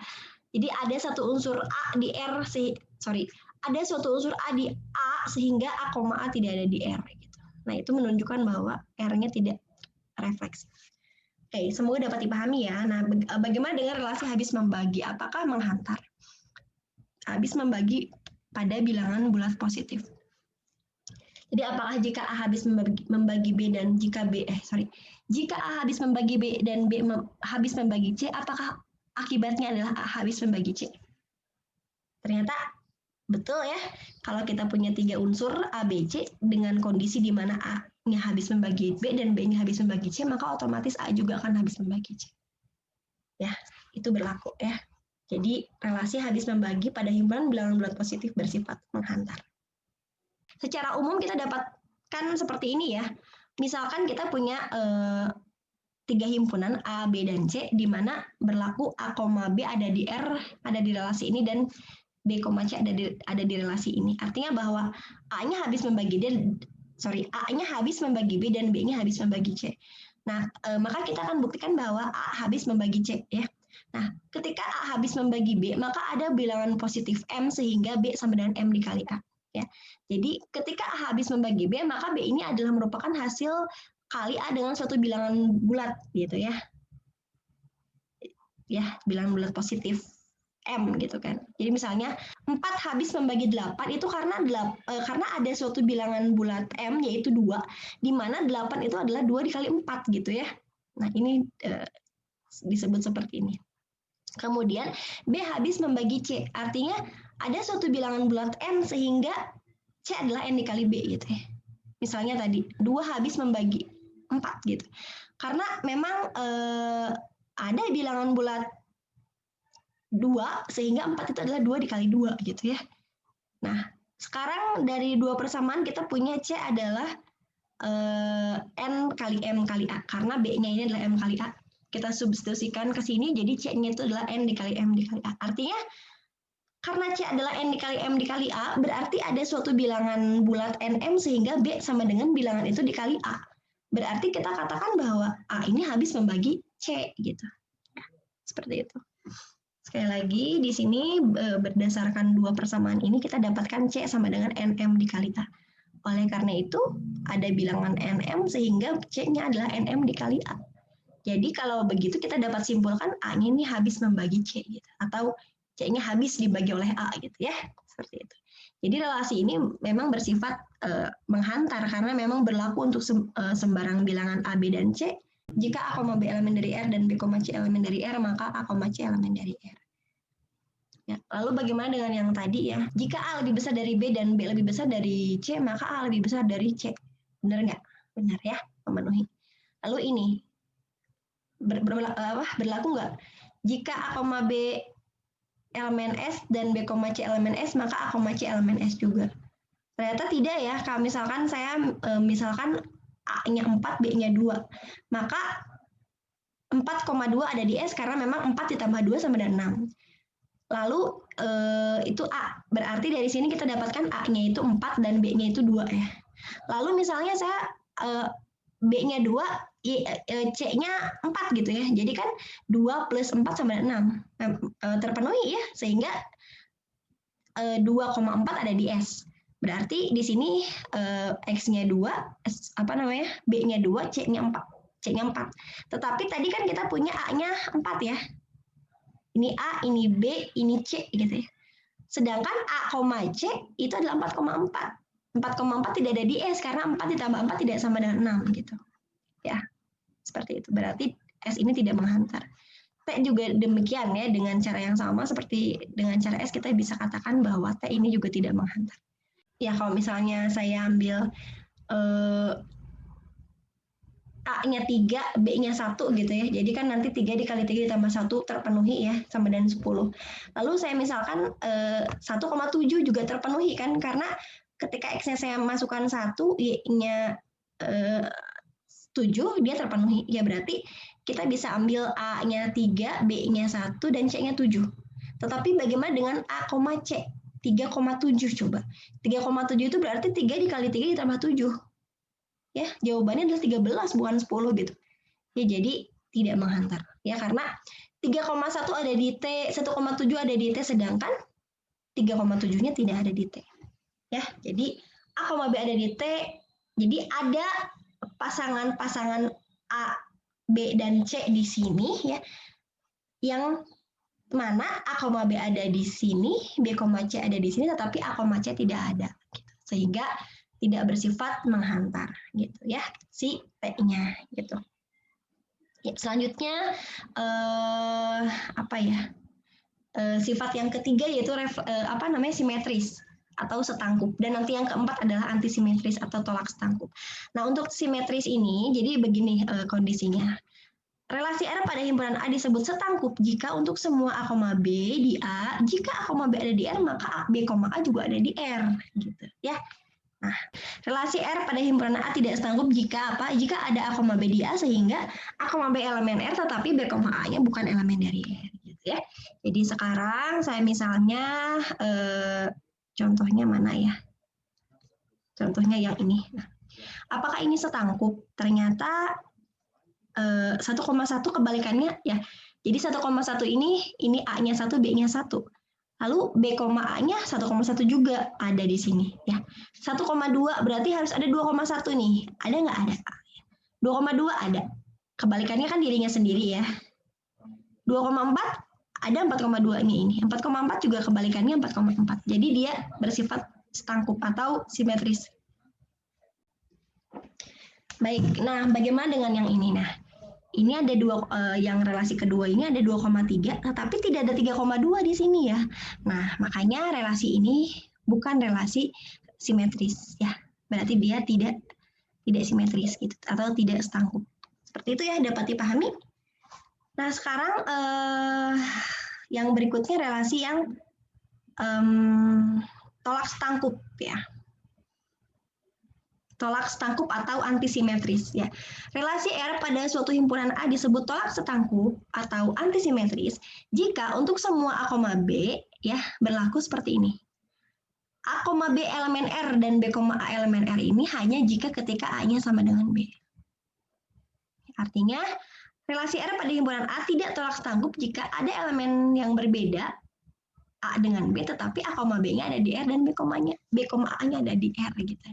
Jadi ada satu unsur A di R ada suatu unsur A di A A sehingga A, A tidak ada di R. Gitu. Nah, itu menunjukkan bahwa R-nya tidak refleksif. Oke, semoga dapat dipahami ya. Nah, bagaimana dengan relasi habis membagi? Apakah menghantar? Habis membagi pada bilangan bulat positif. Jadi apakah jika A habis membagi B dan jika A habis membagi B dan B habis membagi C, apakah akibatnya adalah A habis membagi C? Ternyata betul ya. Kalau kita punya 3 unsur A, B, C dengan kondisi di mana A-nya habis membagi B dan B-nya habis membagi C, maka otomatis A juga akan habis membagi C. Ya, itu berlaku ya. Jadi relasi habis membagi pada himpunan bilangan bulat positif bersifat menghantar. Secara umum kita dapatkan seperti ini ya. Misalkan kita punya 3 himpunan A, B, dan C, di mana berlaku A, B ada di R, ada di relasi ini, dan B, C ada di relasi ini. Artinya bahwa A-nya habis membagi A-nya habis membagi B dan B-nya habis membagi C. Nah, maka kita akan buktikan bahwa A habis membagi C ya. Nah, ketika A habis membagi B, maka ada bilangan positif M sehingga B sama dengan M dikali A. Ya. Jadi ketika A habis membagi B, maka B ini adalah merupakan hasil kali A dengan suatu bilangan bulat gitu ya. Ya, bilangan bulat positif M gitu kan. Jadi misalnya 4 habis membagi 8 itu karena ada suatu bilangan bulat M yaitu 2, di mana 8 itu adalah 2 dikali 4 gitu ya. Nah, ini disebut seperti ini. Kemudian B habis membagi C, artinya ada suatu bilangan bulat N sehingga C adalah N dikali B gitu ya. Misalnya tadi 2 habis membagi 4 gitu. Karena memang ada bilangan bulat 2 sehingga 4 itu adalah 2 dikali 2 gitu ya. Nah, sekarang dari 2 persamaan kita punya C adalah N kali M kali A. Karena B-nya ini adalah M kali A. Kita substitusikan ke sini, jadi C-nya itu adalah N dikali M dikali A. Artinya, karena C adalah N dikali M dikali A, berarti ada suatu bilangan bulat NM sehingga B sama dengan bilangan itu dikali A. Berarti kita katakan bahwa A ini habis membagi C, gitu. Ya, seperti itu. Sekali lagi, di sini berdasarkan 2 persamaan ini, kita dapatkan C sama dengan NM dikali A. Oleh karena itu, ada bilangan NM sehingga C-nya adalah NM dikali A. Jadi kalau begitu kita dapat simpulkan A-nya ini habis membagi C gitu, atau C-nya habis dibagi oleh A gitu ya, seperti itu. Jadi relasi ini memang bersifat menghantar karena memang berlaku untuk sembarang bilangan A, B, dan C. Jika A, B elemen dari R dan B, C elemen dari R, maka A, C elemen dari R. Ya, lalu bagaimana dengan yang tadi ya? Jika A lebih besar dari B dan B lebih besar dari C, maka A lebih besar dari C. Benar nggak? Benar ya, memenuhi. Lalu ini, berlaku nggak? Jika A, B elemen S dan B, C elemen S, maka A, C elemen S juga. Ternyata tidak ya. Kalau misalkan saya misalkan A-nya 4, B-nya 2, maka 4,2 ada di S karena memang 4 ditambah 2 sama dengan 6. Lalu itu A. Berarti dari sini kita dapatkan A-nya itu 4 dan B-nya itu 2 ya. Lalu misalnya saya B-nya 2, C-nya 4 gitu ya. Jadi kan 2 plus 4 sama dengan 6. Terpenuhi ya, sehingga 2,4 ada di S. Berarti di sini X-nya 2, B-nya 2, C-nya 4. C-nya 4. Tetapi tadi kan kita punya A-nya 4 ya. Ini A, ini B, ini C gitu ya. Sedangkan A, C itu adalah 4,4. 4,4 tidak ada di S karena 4 ditambah 4 tidak sama dengan 6 gitu. Ya. Seperti itu. Berarti S ini tidak menghantar. T juga demikian ya, dengan cara yang sama seperti dengan cara S kita bisa katakan bahwa T ini juga tidak menghantar. Ya, kalau misalnya saya ambil A-nya 3, B-nya 1 gitu ya. Jadi kan nanti 3 dikali 3 ditambah 1 terpenuhi ya, sama dengan 10. Lalu saya misalkan 1,7 juga terpenuhi kan, karena ketika X-nya saya masukkan 1, Y-nya 7, dia terpenuhi. Ya berarti kita bisa ambil A-nya 3, B-nya 1, dan C-nya 7. Tetapi bagaimana dengan A, C? 3,7 coba. 3,7 itu berarti 3 dikali 3 ditambah 7. Ya, jawabannya adalah 13 bukan 10 gitu. Ya, jadi tidak menghantar. Ya, karena 3,1 ada di T, 1,7 ada di T, sedangkan 3,7-nya tidak ada di T. Ya, jadi A, B ada di T, jadi ada pasangan-pasangan A, B, dan C di sini ya, yang mana A, B ada di sini, B, C ada di sini, tetapi A, C tidak ada, gitu. Sehingga tidak bersifat menghantar, gitu ya, si T-nya, gitu. Ya, selanjutnya apa ya? Sifat yang ketiga yaitu simetris atau setangkup, dan nanti yang keempat adalah antisimetris atau tolak setangkup. Nah, untuk simetris ini jadi begini kondisinya. Relasi R pada himpunan A disebut setangkup jika untuk semua A, B di A, jika A, B ada di R, maka B, A juga ada di R, gitu ya. Nah, relasi R pada himpunan A tidak setangkup jika apa? Jika ada A, B di A sehingga A, B elemen R tetapi B, A-nya bukan elemen dari R, gitu ya. Jadi sekarang saya misalnya contohnya mana ya? Contohnya yang ini. Nah, apakah ini setangkup? Ternyata 1,1 kebalikannya ya. Jadi 1,1 ini A-nya 1, B-nya 1. Lalu B, A-nya 1,1 juga ada di sini ya. 1,2 berarti harus ada 2,1 nih. Ada nggak? Ada. 2,2 ada. Kebalikannya kan dirinya sendiri ya. 2,4 ada 4,2 ini. 4,4 juga kebalikannya 4,4. Jadi dia bersifat setangkup atau simetris. Baik, nah bagaimana dengan yang ini? Nah, ini ada yang relasi kedua ini ada 2,3, tetapi tidak ada 3,2 di sini ya. Nah, makanya relasi ini bukan relasi simetris ya. Berarti dia tidak simetris gitu atau tidak setangkup. Seperti itu ya, dapat dipahami. Nah, sekarang yang berikutnya relasi yang tolak setangkup ya. Tolak setangkup atau antisimetris ya. Relasi R pada suatu himpunan A disebut tolak setangkup atau antisimetris jika untuk semua A, B ya berlaku seperti ini. A, B elemen R dan B, A elemen R ini hanya jika ketika A-nya sama dengan B. Artinya relasi R pada himpunan A tidak tolak setangkup jika ada elemen yang berbeda A dengan B tetapi A, B-nya ada di R dan B, A-nya ada di R gitu.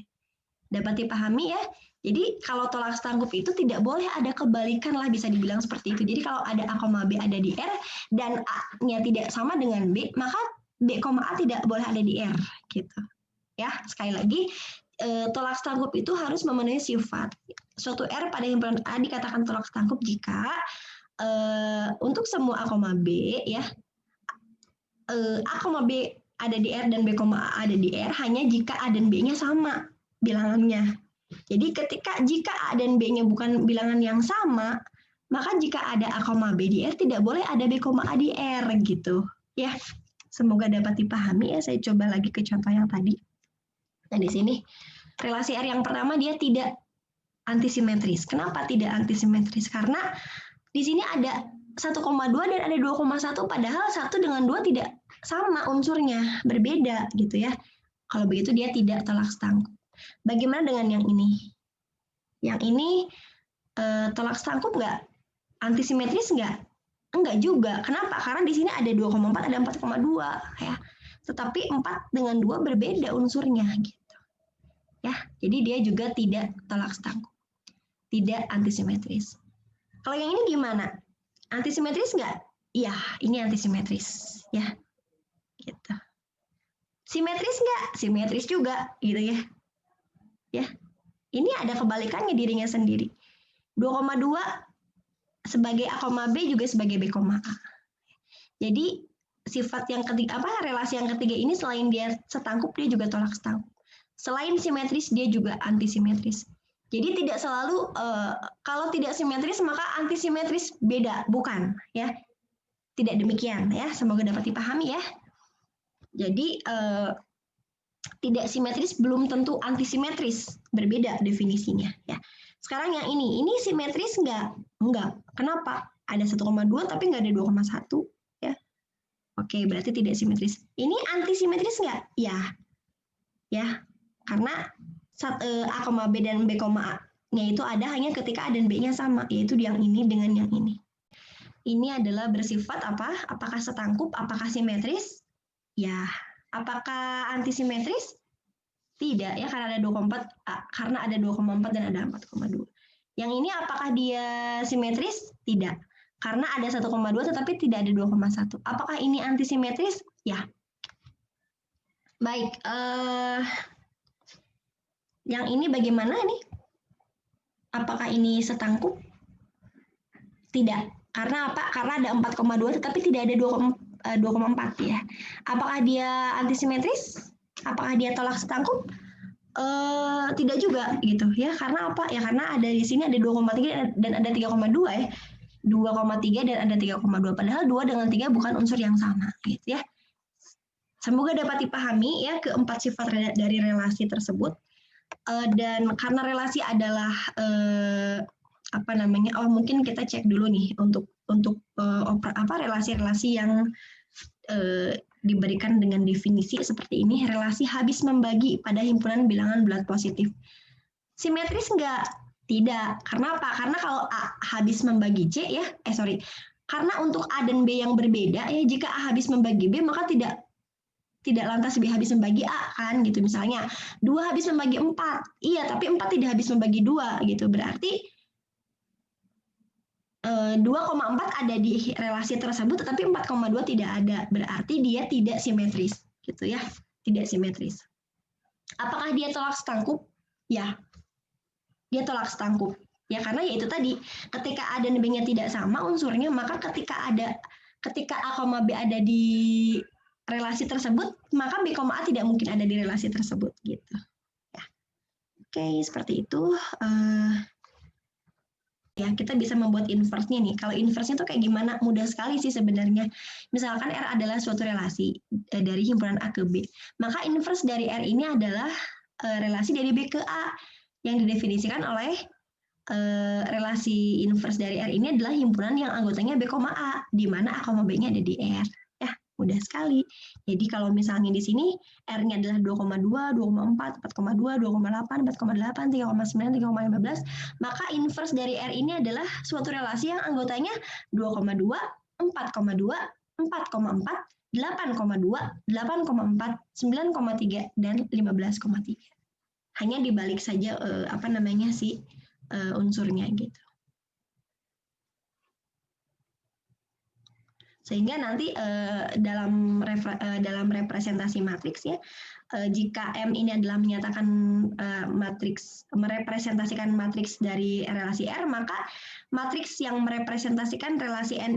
Dapat dipahami ya. Jadi kalau tolak setangkup itu tidak boleh ada kebalikan lah, bisa dibilang seperti itu. Jadi kalau ada A, B ada di R dan A-nya tidak sama dengan B, maka B, A tidak boleh ada di R gitu. Ya, sekali lagi tolak setangkup itu harus memenuhi sifat. Suatu R pada himpunan A dikatakan tolak setangkup jika untuk semua A, B ya A, B ada di R dan B, A ada di R hanya jika A dan B-nya sama bilangannya. Jadi jika A dan B-nya bukan bilangan yang sama, maka jika ada A, B di R tidak boleh ada B, A di R gitu. Ya, semoga dapat dipahami ya. Saya coba lagi ke contoh yang tadi. Nah, di sini relasi R yang pertama dia tidak antisimetris. Kenapa tidak antisimetris? Karena di sini ada 1,2 dan ada 2,1 padahal 1 dengan 2 tidak sama unsurnya, berbeda gitu ya. Kalau begitu dia tidak tolak setangkup. Bagaimana dengan yang ini? Yang ini tolak setangkup nggak? Antisimetris nggak? Enggak juga. Kenapa? Karena di sini ada 2,4, ada 4,2 ya. Tetapi 4 dengan 2 berbeda unsurnya gitu. Ya, jadi dia juga tidak tolak setangkup. Tidak antisimetris. Kalau yang ini gimana? Antisimetris nggak? Iya, ini antisimetris ya. Gitu. Simetris nggak? Simetris juga gitu ya. Ya. Ini ada kebalikannya dirinya sendiri. 2,2 sebagai A, B juga sebagai B, A. Jadi sifat yang ketiga relasi yang ketiga ini selain dia setangkup dia juga tolak setangkup. Selain simetris dia juga antisimetris. Jadi tidak selalu kalau tidak simetris maka antisimetris beda, bukan ya. Tidak demikian ya. Semoga dapat dipahami ya. Jadi tidak simetris belum tentu antisimetris, berbeda definisinya ya. Sekarang yang ini simetris enggak? Enggak. Kenapa? Ada 1,2 tapi enggak ada 2,1 ya. Oke, berarti tidak simetris. Ini antisimetris enggak? Ya. Ya. Karena A, B dan B, A-nya itu ada hanya ketika A dan B-nya sama, yaitu yang ini dengan yang ini. Ini adalah bersifat apa? Apakah setangkup? Apakah simetris? Ya. Apakah antisimetris? Tidak ya, karena ada 2,4, karena ada 2,4 dan ada 4,2. Yang ini apakah dia simetris? Tidak. Karena ada 1,2 tetapi tidak ada 2,1. Apakah ini antisimetris? Ya. Baik, yang ini bagaimana nih? Apakah ini setangkup? Tidak. Karena apa? Karena ada 4,2 tetapi tidak ada 2,4 ya. Apakah dia antisimetris? Apakah dia tolak setangkup? Tidak juga gitu ya. Karena apa? Ya karena ada di sini ada 2,3 dan ada 3,2 ya. 2,3 dan ada 3,2. Padahal 2 dengan 3 bukan unsur yang sama gitu ya. Semoga dapat dipahami ya keempat sifat dari relasi tersebut. Dan karena relasi adalah mungkin kita cek dulu nih untuk relasi-relasi yang diberikan dengan definisi seperti ini. Relasi habis membagi pada himpunan bilangan bulat positif. Simetris enggak? Tidak. Karena apa? Karena kalau A habis membagi C ya, karena untuk A dan B yang berbeda ya, jika A habis membagi B maka tidak lantas B habis membagi A kan gitu. Misalnya 2 habis membagi 4. Iya, tapi 4 tidak habis membagi 2 gitu. Berarti 2,4 ada di relasi tersebut tetapi 4,2 tidak ada. Berarti dia tidak simetris gitu ya. Tidak simetris. Apakah dia tolak setangkup? Ya. Dia tolak setangkup. Ya karena yaitu tadi, ketika A dan B-nya tidak sama unsurnya, maka ketika A, B ada di relasi tersebut, maka B, A tidak mungkin ada di relasi tersebut gitu. Ya. Oke, seperti itu. Ya, kita bisa membuat inverse-nya nih. Kalau inverse-nya tuh kayak gimana? Mudah sekali sih sebenarnya. Misalkan R adalah suatu relasi dari himpunan A ke B. Maka inverse dari R ini adalah relasi dari B ke A yang didefinisikan oleh relasi inverse dari R ini adalah himpunan yang anggotanya B, A, di mana A, B-nya ada di R. Ya, mudah sekali. Jadi kalau misalnya di sini R-nya adalah 2,2, 2,4, 4,2, 2,8, 4,8, 3,9, 3,15, maka inverse dari R ini adalah suatu relasi yang anggotanya 2,2, 4,2, 4,4, 8,2, 8,4, 9,3, dan 15,3. Hanya dibalik saja unsurnya gitu. Sehingga nanti dalam representasi matriks ya, jika M ini adalah menyatakan merepresentasikan matriks dari relasi R, maka matriks yang merepresentasikan relasi R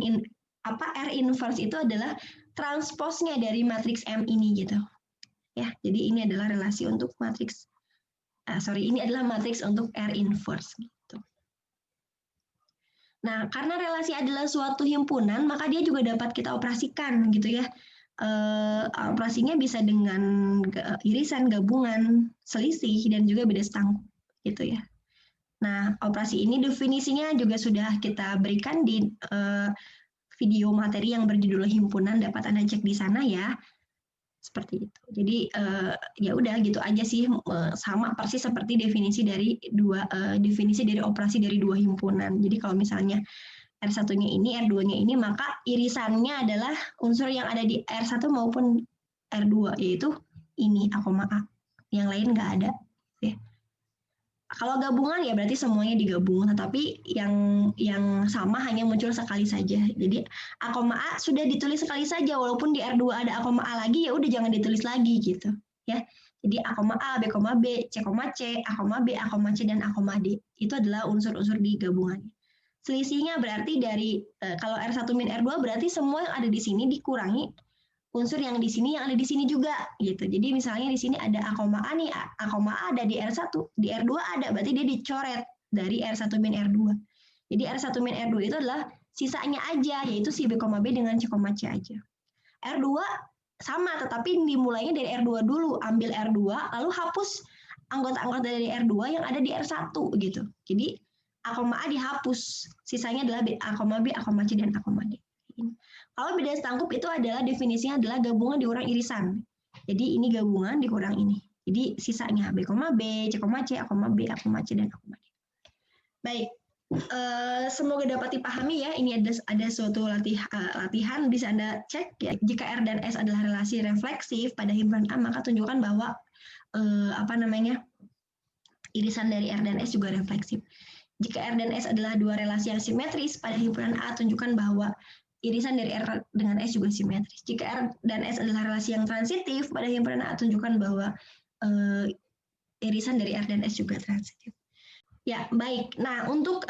inverse itu adalah transposnya dari matriks M ini gitu. Ya, jadi ini adalah relasi untuk matriks ini adalah matriks untuk R inverse gitu. Nah, karena relasi adalah suatu himpunan, maka dia juga dapat kita operasikan gitu ya. Operasinya bisa dengan irisan, gabungan, selisih, dan juga beda setangkup gitu ya. Nah, operasi ini definisinya juga sudah kita berikan di video materi yang berjudul himpunan, dapat Anda cek di sana ya. Seperti itu. Jadi ya udah gitu aja sih, sama persis seperti definisi dari operasi dari dua himpunan. Jadi kalau misalnya R1-nya ini, R2-nya ini, maka irisannya adalah unsur yang ada di R1 maupun R2, yaitu ini A, A. Yang lain nggak ada. Ya. Kalau gabungan ya berarti semuanya digabung, tetapi yang sama hanya muncul sekali saja. Jadi A, A sudah ditulis sekali saja, walaupun di R2 ada A, A lagi, ya udah jangan ditulis lagi gitu. Ya. Jadi A, B, B, C, C, A, B, A, C, dan A, D. Itu adalah unsur-unsur di gabungannya. Selisihnya berarti dari kalau R1 min R2 berarti semua yang ada di sini dikurangi unsur yang di sini yang ada di sini juga gitu. Jadi misalnya di sini ada A, nih, A, ada di R1, di R2 ada, berarti dia dicoret dari R1 min R2. Jadi R1 min R2 itu adalah sisanya aja, yaitu si B, B dengan C, C aja. R2 sama, tetapi dimulainya dari R2 dulu, ambil R2, lalu hapus anggota-anggota dari R2 yang ada di R1 gitu. Jadi A, dihapus, sisanya adalah A, B, A, C, dan A, D. Kalau beda setangkup itu adalah definisinya adalah gabungan dikurang irisan. Jadi ini gabungan dikurang ini. Jadi sisanya B, B, C, C, A, B, A, C, dan A, D. Baik, semoga dapat dipahami ya. Ini ada suatu latihan bisa Anda cek ya. Jika R dan S adalah relasi refleksif pada himpunan A, maka tunjukkan bahwa irisan dari R dan S juga refleksif. Jika R dan S adalah dua relasi yang simetris, pada himpunan A tunjukkan bahwa irisan dari R dengan S juga simetris. Jika R dan S adalah relasi yang transitif, pada himpunan A tunjukkan bahwa irisan dari R dan S juga transitif. Ya, baik. Nah, untuk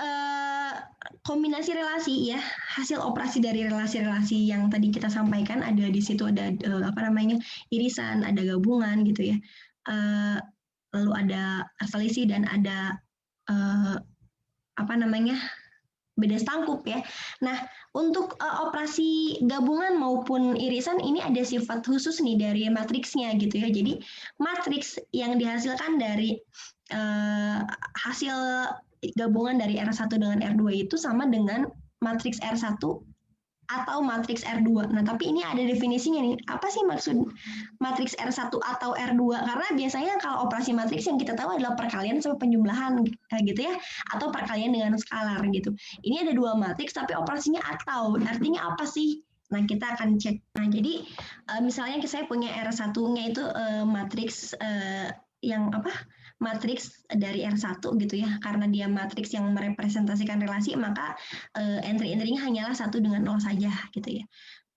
kombinasi relasi ya, hasil operasi dari relasi-relasi yang tadi kita sampaikan, ada di situ ada irisan, ada gabungan gitu ya. Lalu ada selisih dan ada beda stangkup ya. Nah, untuk operasi gabungan maupun irisan ini ada sifat khusus nih dari matriksnya gitu ya. Jadi matriks yang dihasilkan dari hasil gabungan dari R1 dengan R2 itu sama dengan matriks R1 atau matriks R2. Nah, tapi ini ada definisinya nih. Apa sih maksud matriks R1 atau R2? Karena biasanya kalau operasi matriks yang kita tahu adalah perkalian sama penjumlahan gitu ya, atau perkalian dengan skalar gitu. Ini ada dua matriks tapi operasinya atau. Artinya apa sih? Nah, kita akan cek. Nah, jadi misalnya saya punya R1-nya itu matriks yang matriks dari R1 gitu ya, karena dia matriks yang merepresentasikan relasi, maka entry-entry-nya hanyalah 1 dengan 0 saja gitu ya.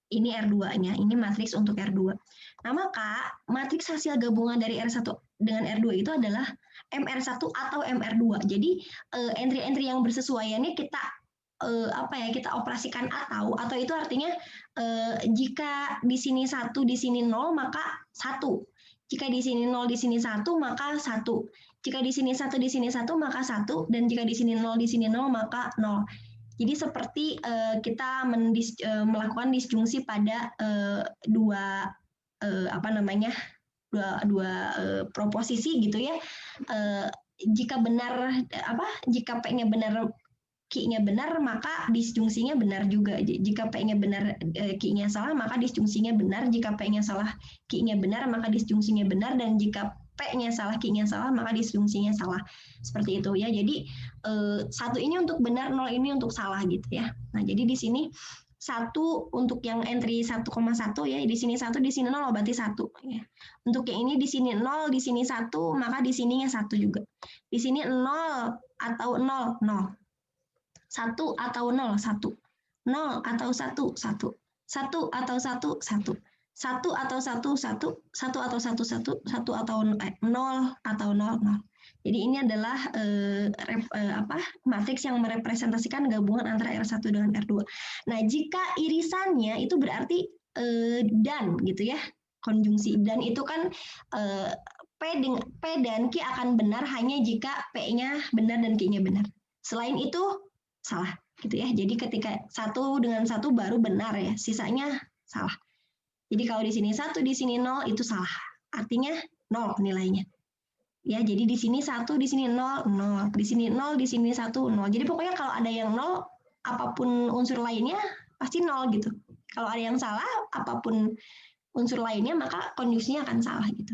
Ini R2-nya, ini matriks untuk R2. Nah, maka matriks hasil gabungan dari R1 dengan R2 itu adalah MR1 atau MR2. Jadi entry-entry yang bersesuaiannya kita kita operasikan atau itu artinya jika di sini 1, di sini 0, maka 1. Jika di sini 0, di sini 1, maka 1. Jika di sini 1, di sini 1, maka 1. Dan jika di sini 0, di sini 0, maka 0. Jadi seperti kita melakukan disjungsi pada dua proposisi gitu ya. Jika P-nya benar, Q-nya benar, maka disjungsinya benar juga. Jika P-nya benar, Q-nya salah, maka disjungsinya benar. Jika P-nya salah, Q-nya benar, maka disjungsinya benar. Dan jika P-nya salah, Q-nya salah, maka disjungsinya salah. Seperti itu ya. Jadi 1 ini untuk benar, 0 ini untuk salah gitu ya. Nah, jadi di sini 1 untuk yang entry 1,1 ya. Di sini 1, di sini 0, berarti 1 ya. Untuk yang ini di sini 0, di sini 1, maka di sininya 1 juga. Di sini 0 atau 0, 0. 1 atau 0, 1. 0 atau 1, 1. 1 atau 1, 1. 1 atau 1, 1. 1 atau 1, 1. 1 atau 0 atau 0, 0. Jadi ini adalah matriks yang merepresentasikan gabungan antara R1 dengan R2. Nah, jika irisannya itu berarti dan gitu ya, konjungsi. Dan itu kan P dan Q akan benar hanya jika P-nya benar dan Q-nya benar. Selain itu salah gitu ya. Jadi ketika 1 dengan 1 baru benar ya, sisanya salah. Jadi kalau di sini 1, di sini 0 itu salah. Artinya 0 nilainya. Ya, jadi di sini 1, di sini 0, 0. Di sini 0, di sini 1, 0. Jadi pokoknya kalau ada yang 0, apapun unsur lainnya pasti 0 gitu. Kalau ada yang salah, apapun unsur lainnya, maka konjungsinya akan salah gitu.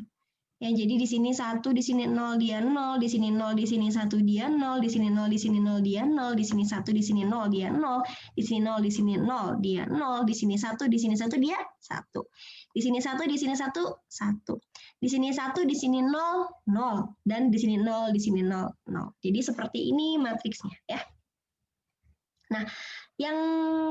Ya, jadi di sini 1, di sini 0, dia 0, di sini 0, di sini 1, dia 0, di sini 0, di sini 0, dia 0, di sini 1, di sini 0, dia 0, di sini 0, di sini 0, dia 0, di sini 1, di sini 1, dia 1. Di sini 1, di sini 1, 1. Di sini 1, di sini 0, 0. Dan di sini 0, di sini 0, 0. Jadi seperti ini matriksnya ya. Nah, yang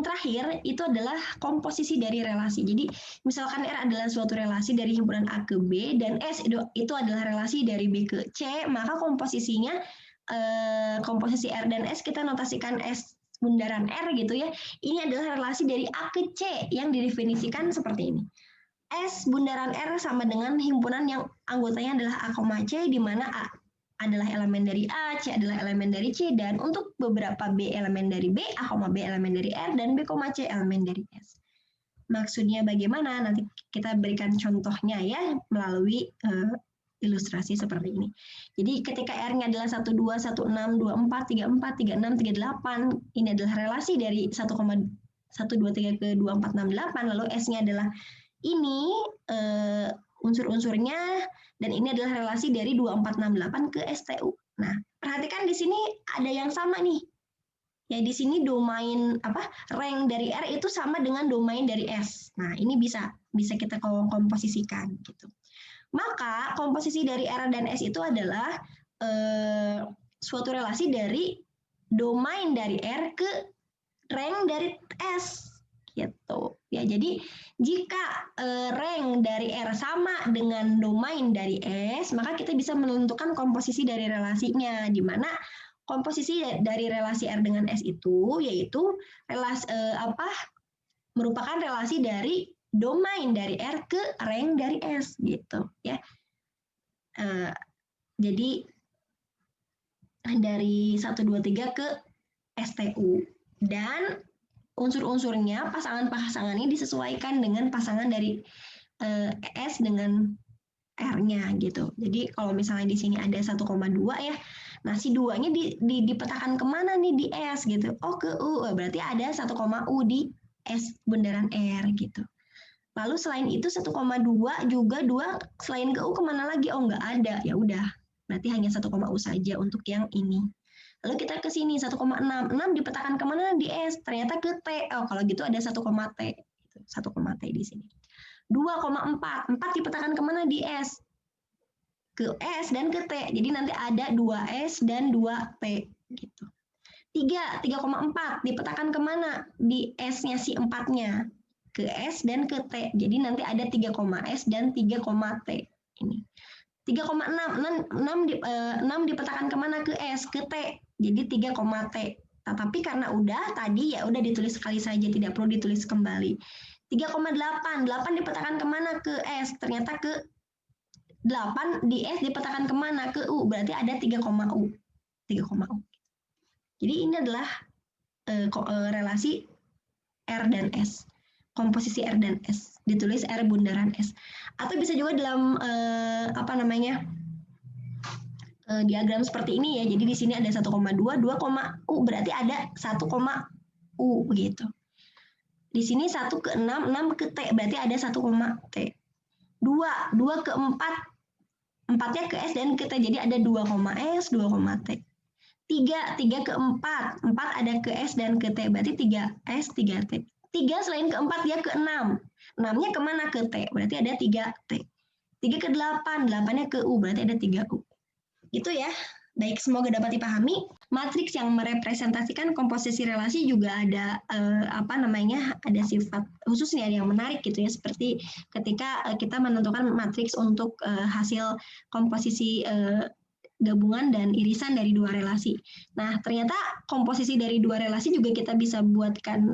terakhir itu adalah komposisi dari relasi. Jadi misalkan R adalah suatu relasi dari himpunan A ke B dan S itu adalah relasi dari B ke C, maka komposisinya komposisi R dan S kita notasikan S bundaran R gitu ya. Ini adalah relasi dari A ke C yang didefinisikan seperti ini. S bundaran R sama dengan himpunan yang anggotanya adalah A, C, di mana A adalah elemen dari A, C adalah elemen dari C, dan untuk beberapa B elemen dari B, A, B elemen dari R, dan B, C elemen dari S. Maksudnya bagaimana? Nanti kita berikan contohnya ya melalui ilustrasi seperti ini. Jadi ketika R-nya adalah 12, 16, 24, 34, 36, 38, ini adalah relasi dari 1,123 ke 2468, lalu S-nya adalah ini unsur-unsurnya, dan ini adalah relasi dari 2468 ke STU. Nah, perhatikan di sini ada yang sama nih. Ya, di sini domain rank dari R itu sama dengan domain dari S. Nah, ini bisa kita komposisikan gitu. Maka komposisi dari R dan S itu adalah suatu relasi dari domain dari R ke rank dari S gitu ya. Jadi jika rank dari R sama dengan domain dari S, maka kita bisa menentukan komposisi dari relasinya, di mana komposisi dari relasi R dengan S itu yaitu relasi merupakan relasi dari domain dari R ke rank dari S gitu ya. Jadi dari 1, 2, 3 ke STU, dan unsur-unsurnya, pasangan-pasangannya disesuaikan dengan pasangan dari S dengan R-nya gitu. Jadi kalau misalnya di sini ada 1,2 ya, nah si 2-nya dipetakan kemana nih di S gitu. Oh ke U, berarti ada 1, U di S bundaran R gitu. Lalu selain itu 1,2 juga 2 selain ke U kemana lagi? Oh nggak ada, ya udah. Berarti hanya 1, U saja untuk yang ini. Lalu kita ke sini 1,6. 6 dipetakan kemana di S? Ternyata ke T. Oh kalau gitu ada 1, T. 1, T di sini. 2,4. 4 dipetakan kemana di S? Ke S dan ke T. Jadi nanti ada 2S dan 2T gitu. 3,4 dipetakan kemana? Di S-nya si 4-nya. Ke S dan ke T. Jadi nanti ada 3,S dan 3,T. Ini. 3,6. 6 dipetakan kemana? Ke S, ke T. Jadi 3,T. Tetapi karena udah tadi ya udah ditulis sekali saja, tidak perlu ditulis kembali. 3,8. 8 dipetakan kemana? Ke S. Ternyata ke 8 di S dipetakan kemana? Ke U. Berarti ada 3,U. 3,U. Jadi ini adalah relasi R dan S. Komposisi R dan S. Ditulis R bundaran S. Atau bisa juga dalam diagram seperti ini ya. Jadi di sini ada 1,2, 2, U, berarti ada 1, U begitu. Di sini 1 ke 6, 6 ke T, berarti ada 1, T. 2 ke 4, 4-nya ke S dan ke T, jadi ada 2, S, 2, T. 3 ke 4, 4 ada ke S dan ke T, berarti 3S, 3T. 3 selain ke 4 dia ke 6, 6-nya kemana? Ke T, berarti ada 3T. 3 ke 8, 8-nya ke U, berarti ada 3U. Itu ya. Baik, semoga dapat dipahami. Matriks yang merepresentasikan komposisi relasi juga ada ada sifat khususnya yang menarik gitu ya, seperti ketika kita menentukan matriks untuk hasil komposisi gabungan dan irisan dari dua relasi. Nah, ternyata komposisi dari dua relasi juga kita bisa buatkan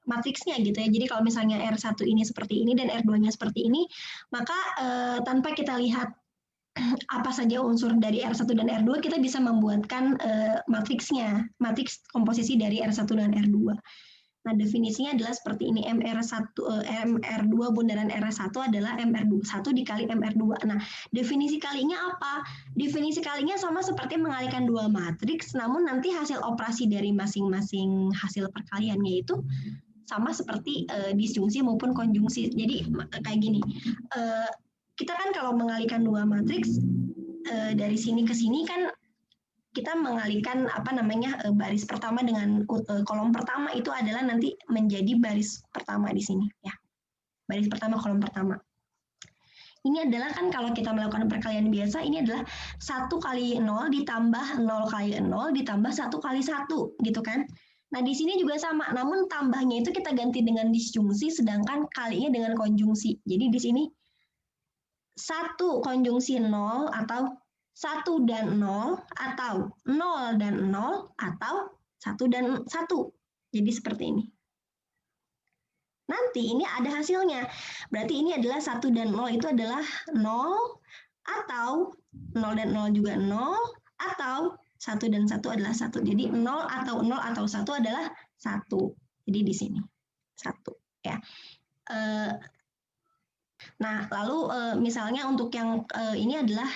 matriksnya gitu ya. Jadi kalau misalnya R1 ini seperti ini dan R2-nya seperti ini, maka tanpa kita lihat apa saja unsur dari R1 dan R2, kita bisa membuatkan matriksnya, matriks komposisi dari R1 dan R2. Nah, definisinya adalah seperti ini. MR2 bundaran R1 adalah MR1 dikali MR2. Nah, definisi kalinya apa? Definisi kalinya sama seperti mengalikan dua matriks, namun nanti hasil operasi dari masing-masing hasil perkaliannya itu sama seperti disjungsi maupun konjungsi. Jadi kayak gini, kita kan kalau mengalihkan dua matriks dari sini ke sini kan kita mengalihkan baris pertama dengan kolom pertama itu adalah nanti menjadi baris pertama di sini ya. Baris pertama kolom pertama. Ini adalah kan kalau kita melakukan perkalian biasa, ini adalah 1 kali 0 ditambah 0 kali 0 ditambah 1 kali 1 gitu kan. Nah, di sini juga sama, namun tambahnya itu kita ganti dengan disjungsi, sedangkan kalinya dengan konjungsi. Jadi di sini 1 konjungsi 0 atau 1 dan 0 atau 0 dan 0 atau 1 dan 1. Jadi seperti ini. Nanti ini ada hasilnya. Berarti ini adalah 1 dan 0 itu adalah 0 atau 0 dan 0 juga 0 atau 1 dan 1 adalah 1. Jadi 0 atau 0 atau 1 adalah 1. Jadi di sini 1 ya. Nah, lalu misalnya untuk yang ini adalah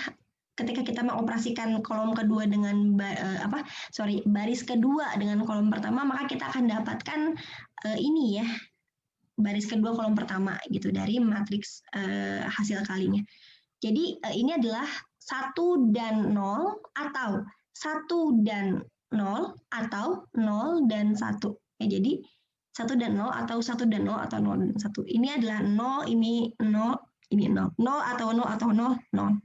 ketika kita mengoperasikan kolom kedua dengan baris kedua dengan kolom pertama, maka kita akan dapatkan ini ya, baris kedua kolom pertama gitu dari matriks hasil kalinya. Jadi ini adalah 1 dan 0 atau 1 dan 0 atau 0 dan 1. Ya, jadi 1 dan 0 atau 1 dan 0 atau 0 dan 1. Ini adalah 0, ini 0, Ini 0. 0 atau 0 atau 0, 0.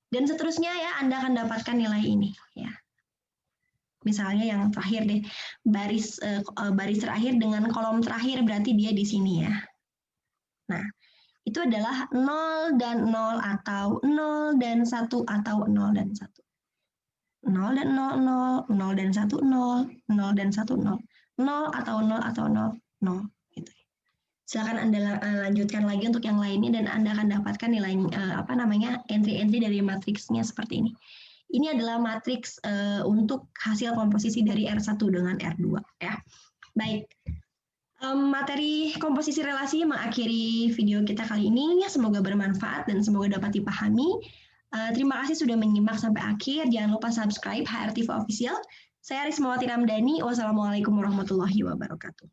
Dan seterusnya ya, Anda akan dapatkan nilai ini. Ya. Misalnya yang terakhir deh, baris terakhir dengan kolom terakhir berarti dia di sini ya. Nah, itu adalah 0 dan 0 atau 0 dan 1 atau 0 dan 1. 0 dan 0, 0, 0 dan 1, 0, 0 dan 1, 0. 0 atau 0 atau 0, 0. Gitu. Silakan Anda lanjutkan lagi untuk yang lainnya dan Anda akan dapatkan nilai entry-entry dari matriksnya seperti ini. Ini adalah matriks untuk hasil komposisi dari R1 dengan R2 ya. Baik. Materi komposisi relasi mengakhiri video kita kali ini. Semoga bermanfaat dan semoga dapat dipahami. Terima kasih sudah menyimak sampai akhir. Jangan lupa subscribe HRTV Official. Saya Rismawati Ramdhani. Wassalamualaikum warahmatullahi wabarakatuh.